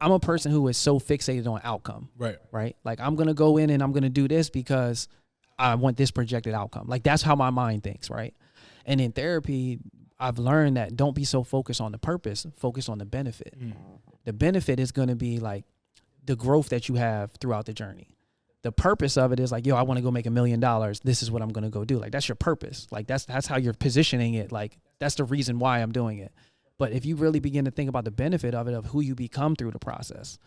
I'm a person who is so fixated on outcome. Right. Like I'm going to go in and I'm going to do this because I want this projected outcome. Like that's how my mind thinks. Right. And in therapy, I've learned that don't be so focused on the purpose, focus on the benefit. The benefit is going to be like the growth that you have throughout the journey. The purpose of it is like, yo, I want to go make $1 million. This is what I'm going to go do. Like that's your purpose. Like that's how you're positioning it. Like that's the reason why I'm doing it. But if you really begin to think about the benefit of it, of who you become through the process,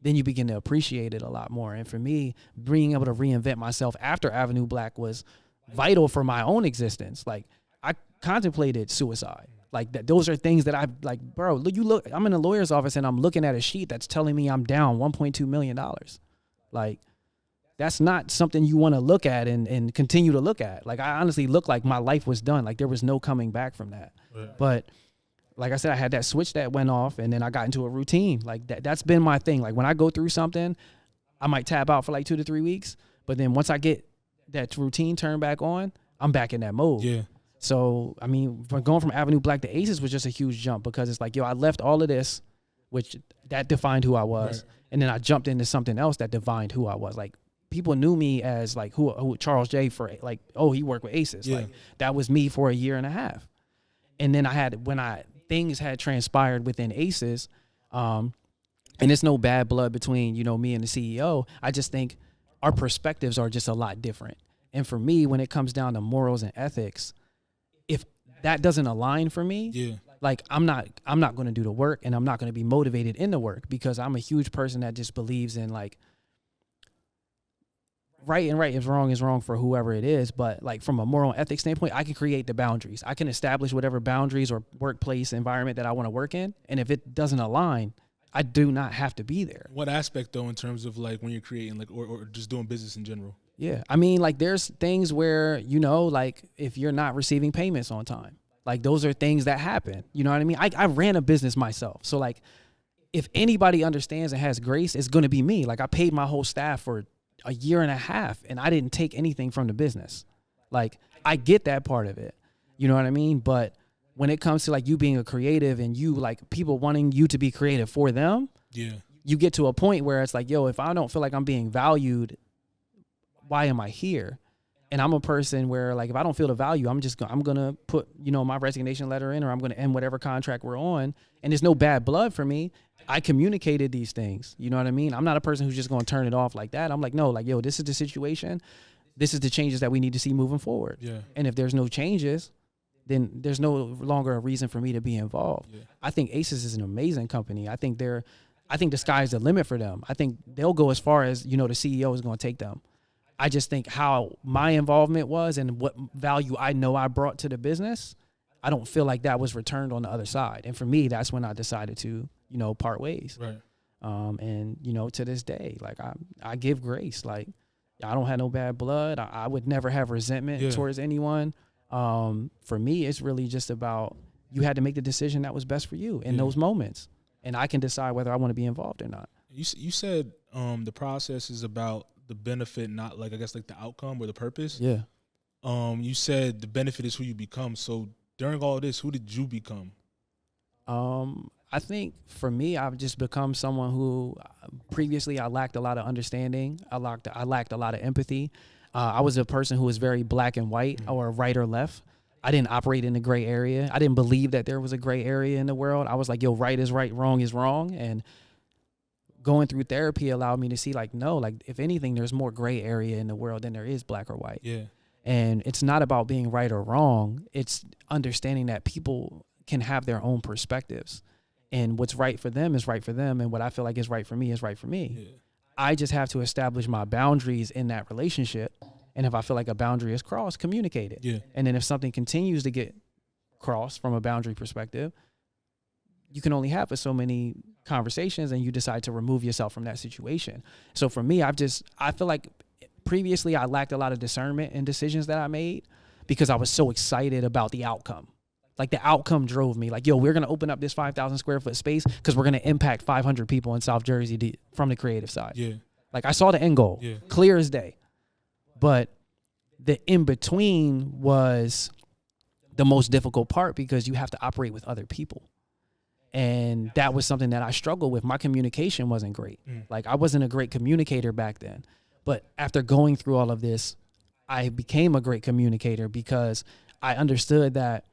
then you begin to appreciate it a lot more. And for me, being able to reinvent myself after Avenue Black was vital for my own existence. Like I contemplated suicide. Like that, those are things that I've like, bro, look, I'm in a lawyer's office and I'm looking at a sheet that's telling me I'm down $1.2 million. Like that's not something you want to look at and continue to look at. Like I honestly looked like my life was done. Like there was no coming back from that. But like I said, I had that switch that went off, and then I got into a routine. Like that's been my thing. Like when I go through something, I might tap out for like 2 to 3 weeks, but then once I get that routine turned back on, I'm back in that mode. So, I mean, going from Avenue Black to Aces was just a huge jump, because it's like, yo, I left all of this, which that defined who I was, and then I jumped into something else that defined who I was. Like people knew me as like who Charles J for like, oh, he worked with Aces. Like that was me for 1.5 years. And then things had transpired within Aces, and it's no bad blood between, me and the CEO. I just think our perspectives are just a lot different. And for me, when it comes down to morals and ethics, if that doesn't align for me, like I'm not going to do the work, and I'm not going to be motivated in the work, because I'm a huge person that just believes in like right is wrong for whoever it is. But like from a moral and ethics standpoint, I can create the boundaries. I can establish whatever boundaries or workplace environment that I want to work in. And if it doesn't align, I do not have to be there. What aspect though, in terms of like when you're creating like, or just doing business in general? I mean, like there's things where, like if you're not receiving payments on time, like those are things that happen. You know what I mean? I ran a business myself. So like if anybody understands and has grace, it's going to be me. Like I paid my whole staff for 1.5 years, and I didn't take anything from the business. Like I get that part of it. You know what I mean? But when it comes to like you being a creative and you like people wanting you to be creative for them, you get to a point where it's like, yo, if I don't feel like I'm being valued, why am I here? And I'm a person where like if I don't feel the value, I'm gonna put my resignation letter in, or I'm gonna end whatever contract we're on. And there's no bad blood for me. I communicated these things. You know what I mean? I'm not a person who's just going to turn it off like that. I'm like, no, like, yo, this is the situation. This is the changes that we need to see moving forward. And if there's no changes, then there's no longer a reason for me to be involved. I think Aces is an amazing company. I think the sky's the limit for them. I think they'll go as far as, the CEO is going to take them. I just think how my involvement was and what value I know I brought to the business, I don't feel like that was returned on the other side. And for me, that's when I decided to, part ways. Right. And, to this day, like I give grace. Like I don't have no bad blood. I would never have resentment towards anyone. For me, it's really just about you had to make the decision that was best for you in those moments. And I can decide whether I want to be involved or not. You said the process is about the benefit, not like, I guess, like the outcome or the purpose. Yeah. You said the benefit is who you become. So during all this, who did you become? I think for me, I've just become someone who previously I lacked a lot of understanding. I lacked a lot of empathy. I was a person who was very black and white or right or left. I didn't operate in the gray area. I didn't believe that there was a gray area in the world. I was like, yo, right is right, wrong is wrong. And going through therapy allowed me to see like, no, like if anything, there's more gray area in the world than there is black or white. Yeah. And it's not about being right or wrong. It's understanding that people can have their own perspectives. And what's right for them is right for them. And what I feel like is right for me is right for me. Yeah. I just have to establish my boundaries in that relationship. And if I feel like a boundary is crossed, communicate it. Yeah. And then if something continues to get crossed from a boundary perspective, you can only have so many conversations and you decide to remove yourself from that situation. So for me, I feel like previously I lacked a lot of discernment in decisions that I made because I was so excited about the outcome. Like the outcome drove me like, yo, we're going to open up this 5,000 square foot space because we're going to impact 500 people in South Jersey from the creative side. Yeah. Like I saw the end goal, clear as day. But the in-between was the most difficult part because you have to operate with other people. And that was something that I struggled with. My communication wasn't great. Like I wasn't a great communicator back then. But after going through all of this, I became a great communicator because I understood that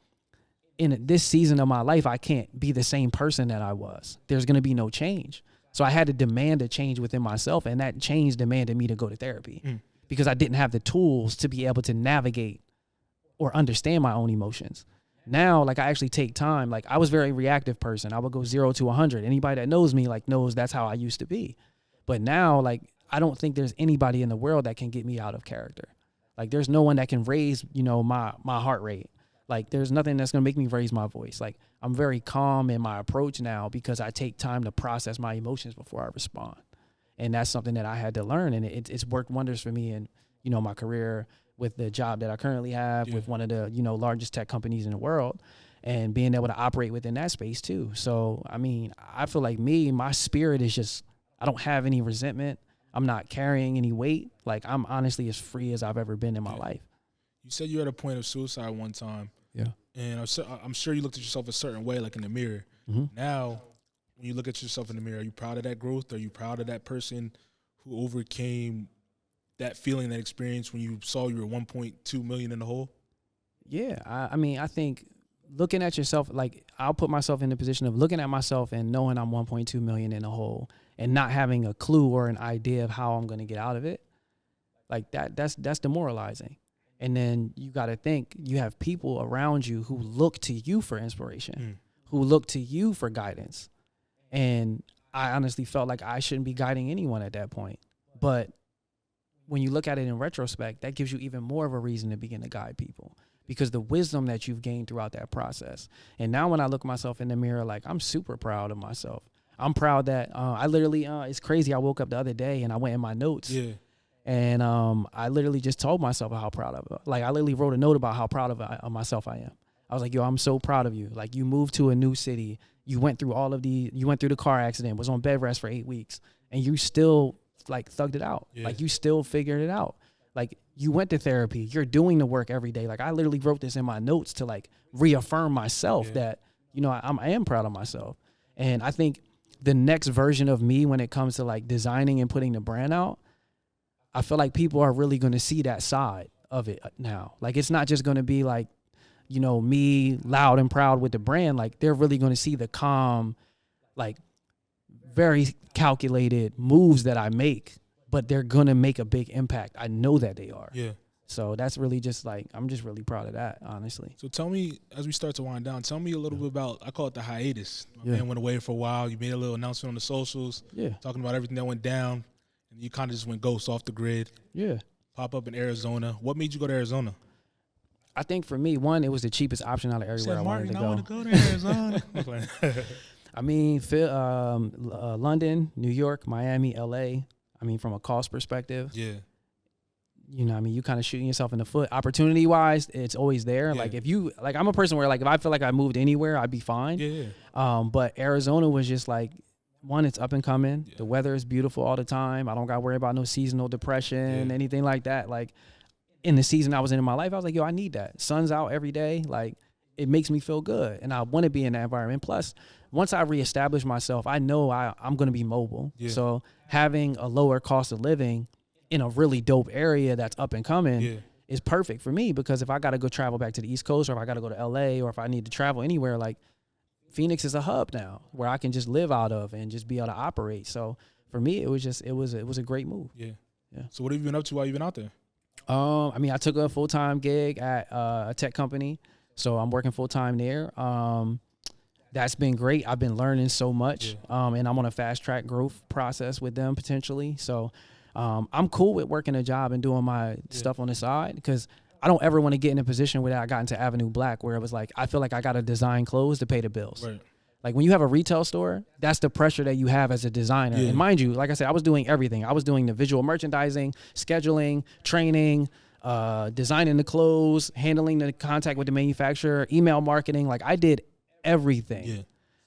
in this season of my life, I can't be the same person that I was. There's going to be no change. So I had to demand a change within myself. And that change demanded me to go to therapy because I didn't have the tools to be able to navigate or understand my own emotions. Now, like I actually take time. Like I was a very reactive person. I would go 0 to 100. Anybody that knows me, like knows that's how I used to be. But now, like, I don't think there's anybody in the world that can get me out of character. Like there's no one that can raise, my heart rate. Like there's nothing that's going to make me raise my voice. Like I'm very calm in my approach now because I take time to process my emotions before I respond. And that's something that I had to learn. And it's worked wonders for me in, my career with the job that I currently have with one of the, largest tech companies in the world and being able to operate within that space too. So, I mean, I feel like my spirit is just, I don't have any resentment. I'm not carrying any weight. Like I'm honestly as free as I've ever been in my life. You said you were at a point of suicide one time. Yeah. And I'm sure you looked at yourself a certain way, like in the mirror. Now, when you look at yourself in the mirror, are you proud of that growth? Are you proud of that person who overcame that feeling, that experience when you saw you were 1.2 million in the hole? Yeah. I mean, I think looking at yourself, like I'll put myself in the position of looking at myself and knowing I'm 1.2 million in the hole and not having a clue or an idea of how I'm going to get out of it. Like that's demoralizing. And then you got to think you have people around you who look to you for inspiration, who look to you for guidance. And I honestly felt like I shouldn't be guiding anyone at that point. But when you look at it in retrospect, that gives you even more of a reason to begin to guide people because the wisdom that you've gained throughout that process. And now when I look myself in the mirror, like I'm super proud of myself. I'm proud that I literally, it's crazy. I woke up the other day and I went in my notes. Yeah. And I literally just told myself how proud of it. Like I literally wrote a note about how proud of myself I am. I was like, yo, I'm so proud of you. Like you moved to a new city. You went through you went through the car accident, was on bed rest for 8 weeks, and you still like thugged it out. Yeah. Like you still figured it out. Like you went to therapy. You're doing the work every day. Like I literally wrote this in my notes to like reaffirm myself that, I am proud of myself. And I think the next version of me when it comes to like designing and putting the brand out, I feel like people are really going to see that side of it now. Like, it's not just going to be like, me loud and proud with the brand. Like, they're really going to see the calm, like, very calculated moves that I make, but they're going to make a big impact. I know that they are. Yeah. So that's really just like, I'm just really proud of that, honestly. So tell me, as we start to wind down, tell me a little bit about, I call it the hiatus. My Yeah. man went away for a while. You made a little announcement on the socials. Yeah. Talking about everything that went down. And you kind of just went ghost off the grid. Yeah. Pop up in Arizona. What made you go to Arizona? I think for me, one, it was the cheapest option out of everywhere I wanted to go. I want to go to Arizona. I mean, London, New York, Miami, LA. I mean, from a cost perspective, Yeah. you know, I mean, you kind of shooting yourself in the foot. Opportunity wise, it's always there. Yeah. Like if you, like I'm a person where like if I feel like I moved anywhere, I'd be fine. Yeah. But Arizona was just like, one, it's up and coming. Yeah. The weather is beautiful all the time. I don't got to worry about no seasonal depression, anything like that. Like in the season I was in my life, I was like, yo, I need that. Sun's out every day. Like it makes me feel good. And I want to be in that environment. Plus, once I reestablish myself, I know I'm going to be mobile. Yeah. So having a lower cost of living in a really dope area that's up and coming is perfect for me, because if I got to go travel back to the East Coast, or if I got to go to LA, or if I need to travel anywhere, like Phoenix is a hub now where I can just live out of and just be able to operate. So for me, it was a great move. Yeah. Yeah. So what have you been up to while you've been out there? I mean, I took a full-time gig at a tech company, so I'm working full-time there. That's been great. I've been learning so much, and I'm on a fast-track growth process with them potentially. So I'm cool with working a job and doing my stuff on the side, because I don't ever want to get in a position where I got into Avenue Black, where it was like, I feel like I got to design clothes to pay the bills. Right. Like when you have a retail store, that's the pressure that you have as a designer. Yeah. And mind you, like I said, I was doing everything. I was doing the visual merchandising, scheduling, training, designing the clothes, handling the contact with the manufacturer, email marketing. Like I did everything. Yeah.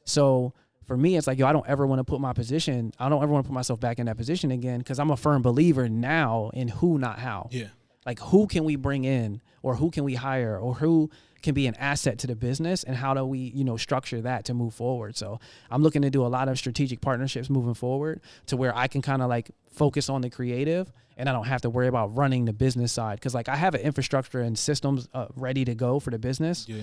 So for me, it's like, yo, I don't ever want to put myself back in that position again, because I'm a firm believer now in who, not how. Yeah. Like who can we bring in, or who can we hire, or who can be an asset to the business, and how do we, structure that to move forward. So I'm looking to do a lot of strategic partnerships moving forward, to where I can kind of like focus on the creative, and I don't have to worry about running the business side. Cause like I have an infrastructure and systems ready to go for the business. Yeah.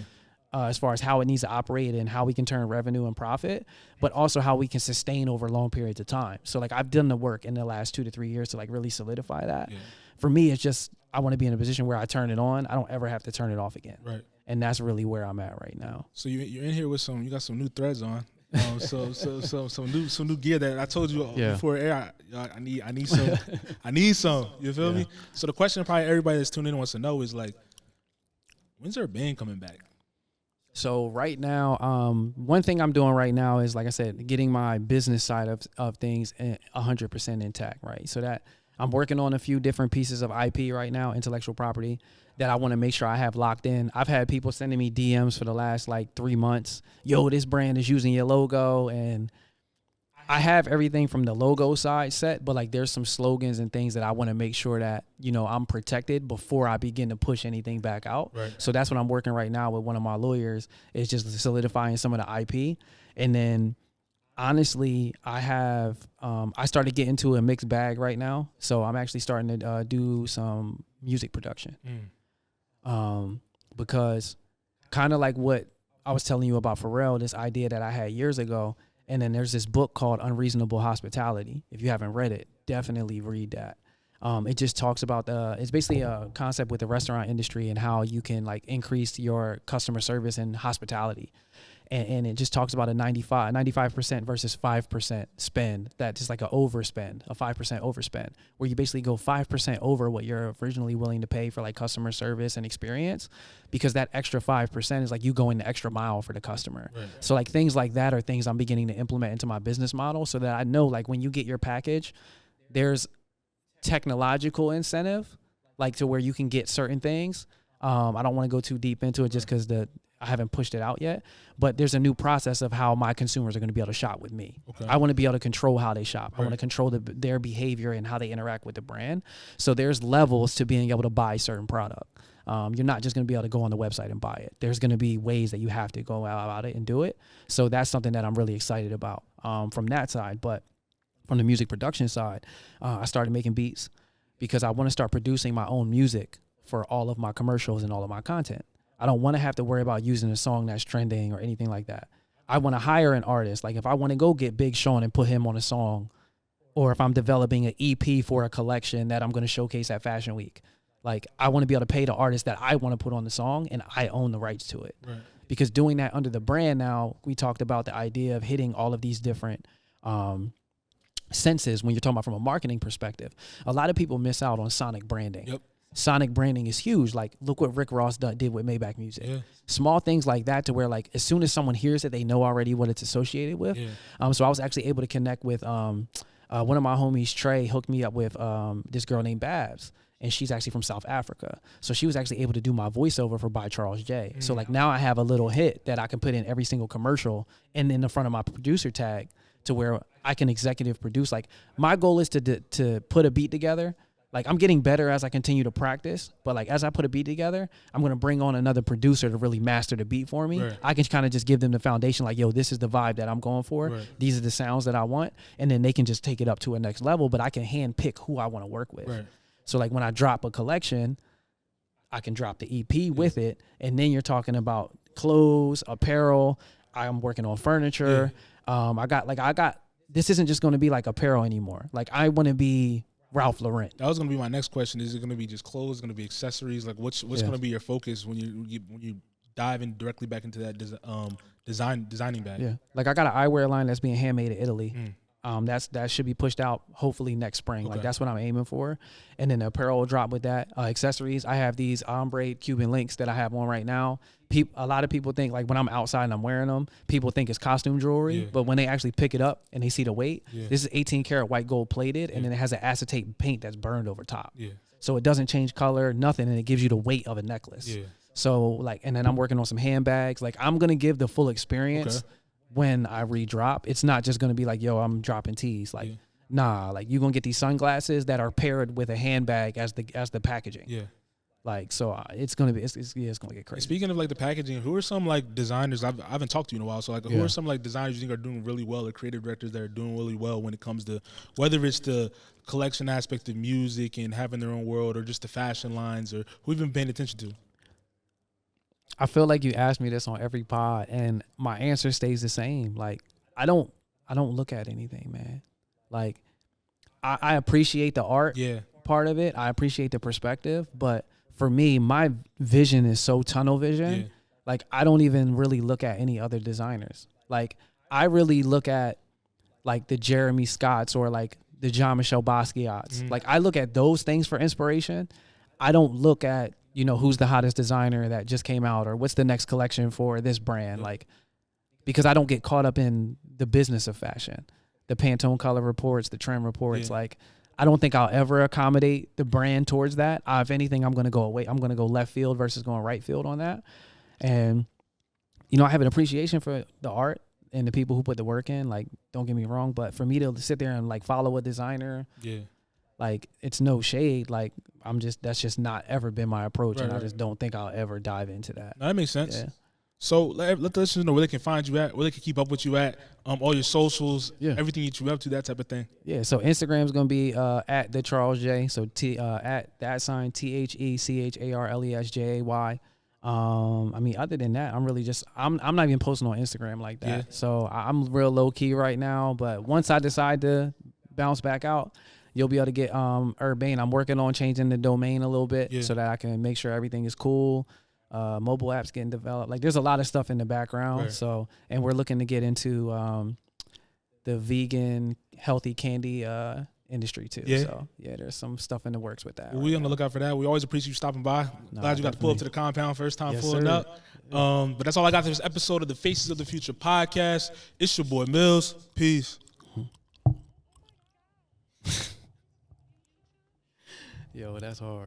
As far as how it needs to operate and how we can turn revenue and profit, but also how we can sustain over long periods of time. So like I've done the work in the last 2 to 3 years to like really solidify that. Yeah. For me, it's just, I want to be in a position where I turn it on. I don't ever have to turn it off again. Right. And that's really where I'm at right now. So you're in here with you got some new threads on. So some new gear that I told you before air. I need some. I need some. You feel me? So the question probably everybody that's tuning in wants to know is like, when's our band coming back? So right now, one thing I'm doing right now is, like I said, getting my business side of things 100% intact, right? So that I'm working on a few different pieces of IP right now, intellectual property, that I want to make sure I have locked in. I've had people sending me DMs for the last like 3 months. Yo, this brand is using your logo, and I have everything from the logo side set, but like there's some slogans and things that I want to make sure that, I'm protected before I begin to push anything back out. Right. So that's what I'm working right now with one of my lawyers, is just solidifying some of the IP. And then honestly, I started getting into a mixed bag right now. So I'm actually starting to do some music production. Because kind of like what I was telling you about Pharrell, this idea that I had years ago. And then there's this book called Unreasonable Hospitality. If you haven't read it, definitely read that. It just talks about it's basically a concept with the restaurant industry and how you can like increase your customer service and hospitality. And it just talks about a 95% versus 5% spend. That's just like an overspend, a 5% overspend, where you basically go 5% over what you're originally willing to pay for like customer service and experience, because that extra 5% is like you going the extra mile for the customer. Right. So like things like that are things I'm beginning to implement into my business model, so that I know like when you get your package, there's technological incentive, like to where you can get certain things. I don't want to go too deep into it just because I haven't pushed it out yet, but there's a new process of how my consumers are going to be able to shop with me. Okay. I want to be able to control how they shop. Right. I want to control their behavior and how they interact with the brand. So there's levels to being able to buy certain product. You're not just going to be able to go on the website and buy it. There's going to be ways that you have to go out about it and do it. So that's something that I'm really excited about from that side. But from the music production side, I started making beats because I want to start producing my own music for all of my commercials and all of my content. I don't want to have to worry about using a song that's trending or anything like that. I want to hire an artist. Like if I want to go get Big Sean and put him on a song, or if I'm developing an EP for a collection that I'm going to showcase at Fashion Week, like I want to be able to pay the artist that I want to put on the song, and I own the rights to it. Right. Because doing that under the brand now, we talked about the idea of hitting all of these different senses when you're talking about from a marketing perspective. A lot of people miss out on sonic branding. Yep. sonic branding is huge. Like, look what Rick Ross did with Maybach Music. Yeah. Small things like that, to where like as soon as someone hears it, they know already what it's associated with. Yeah. So I was actually able to connect with one of my homies, Trey, hooked me up with this girl named Babs. And she's actually from South Africa. So she was actually able to do my voiceover for By Charles J. So like now I have a little hit that I can put in every single commercial and in the front of my producer tag, to where I can executive produce. Like, my goal is to put a beat together. Like, I'm getting better as I continue to practice, but like as I put a beat together, I'm gonna bring on another producer to really master the beat for me. Right. I can kind of just give them the foundation, like, yo, this is the vibe that I'm going for. Right. These are the sounds that I want, and then they can just take it up to a next level. But I can hand pick who I want to work with. Right. So like when I drop a collection, I can drop the EP with it, and then you're talking about clothes, apparel. I'm working on furniture. I got this isn't just going to be like apparel anymore. Like, I want to be Ralph Lauren. That was going to be my next question. Is it going to be just clothes? Is it going to be accessories? Like, what's going to be your focus when you dive in directly back into that designing bag? Yeah, like I got an eyewear line that's being handmade in Italy. That should be pushed out hopefully next spring. Okay. Like, that's what I'm aiming for. And then the apparel will drop with that. Accessories, I have these ombre Cuban links that I have on right now. A lot of people think, like, when I'm outside and I'm wearing them, people think it's costume jewelry. Yeah. But when they actually pick it up and they see the weight, Yeah. this is 18 karat white gold plated, and then it has an acetate paint that's burned over top. Yeah. So it doesn't change color, nothing, and it gives you the weight of a necklace. Yeah. So like, and then I'm working on some handbags. Like, I'm gonna give the full experience. Okay. When I redrop, it's not just gonna be like, yo, I'm dropping tees. Like, nah, like, you're gonna get these sunglasses that are paired with a handbag as the packaging. Yeah. Like, so it's gonna be, it's gonna get crazy. And speaking of like the packaging, who are some like designers? I haven't talked to you in a while. So like, who are some like designers you think are doing really well, or creative directors that are doing really well when it comes to whether it's the collection aspect of music and having their own world, or just the fashion lines, or who you've been paying attention to? I feel like you asked me this on every pod, and my answer stays the same. Like, I don't look at anything, man. Like, I appreciate the art part of it. I appreciate the perspective, but for me, my vision is so tunnel vision. Yeah. Like, I don't even really look at any other designers. Like, I really look at like the Jeremy Scotts or like the Jean Michel Basquiat's. Like, I look at those things for inspiration. I don't look at, you know, who's the hottest designer that just came out, or what's the next collection for this brand. Like, because I don't get caught up in the business of fashion, the Pantone color reports, the trend reports. Like, I don't think I'll ever accommodate the brand towards that. If anything, I'm going to go away. I'm going to go left field versus going right field on that. And, you know, I have an appreciation for the art and the people who put the work in. Like, don't get me wrong, but for me to sit there and like follow a designer, like, it's no shade. Like, that's just not ever been my approach. Right, and I right. just don't think I'll ever dive into that. No, that makes sense. Yeah. So let the listeners know where they can find you at, where they can keep up with you at, all your socials, Yeah. everything that you're up to, that type of thing. Yeah, so Instagram's gonna be at the Charles J. So at that sign TheCharlesJay. I mean, other than that, I'm really just I'm not even posting on Instagram like that. Yeah. So I'm real low key right now. But once I decide to bounce back out, you'll be able to get Urbane. I'm working on changing the domain a little bit so that I can make sure everything is cool. Mobile apps getting developed. Like, there's a lot of stuff in the background. Right. So, and we're looking to get into the vegan healthy candy industry too. Yeah. So yeah, there's some stuff in the works with that. Well, we on the lookout for that. We always appreciate you stopping by. Glad you got to pull up to the compound first time pulling up. But that's all I got for this episode of the Faces of the Future podcast. It's your boy Mills. Peace. Yo, that's hard.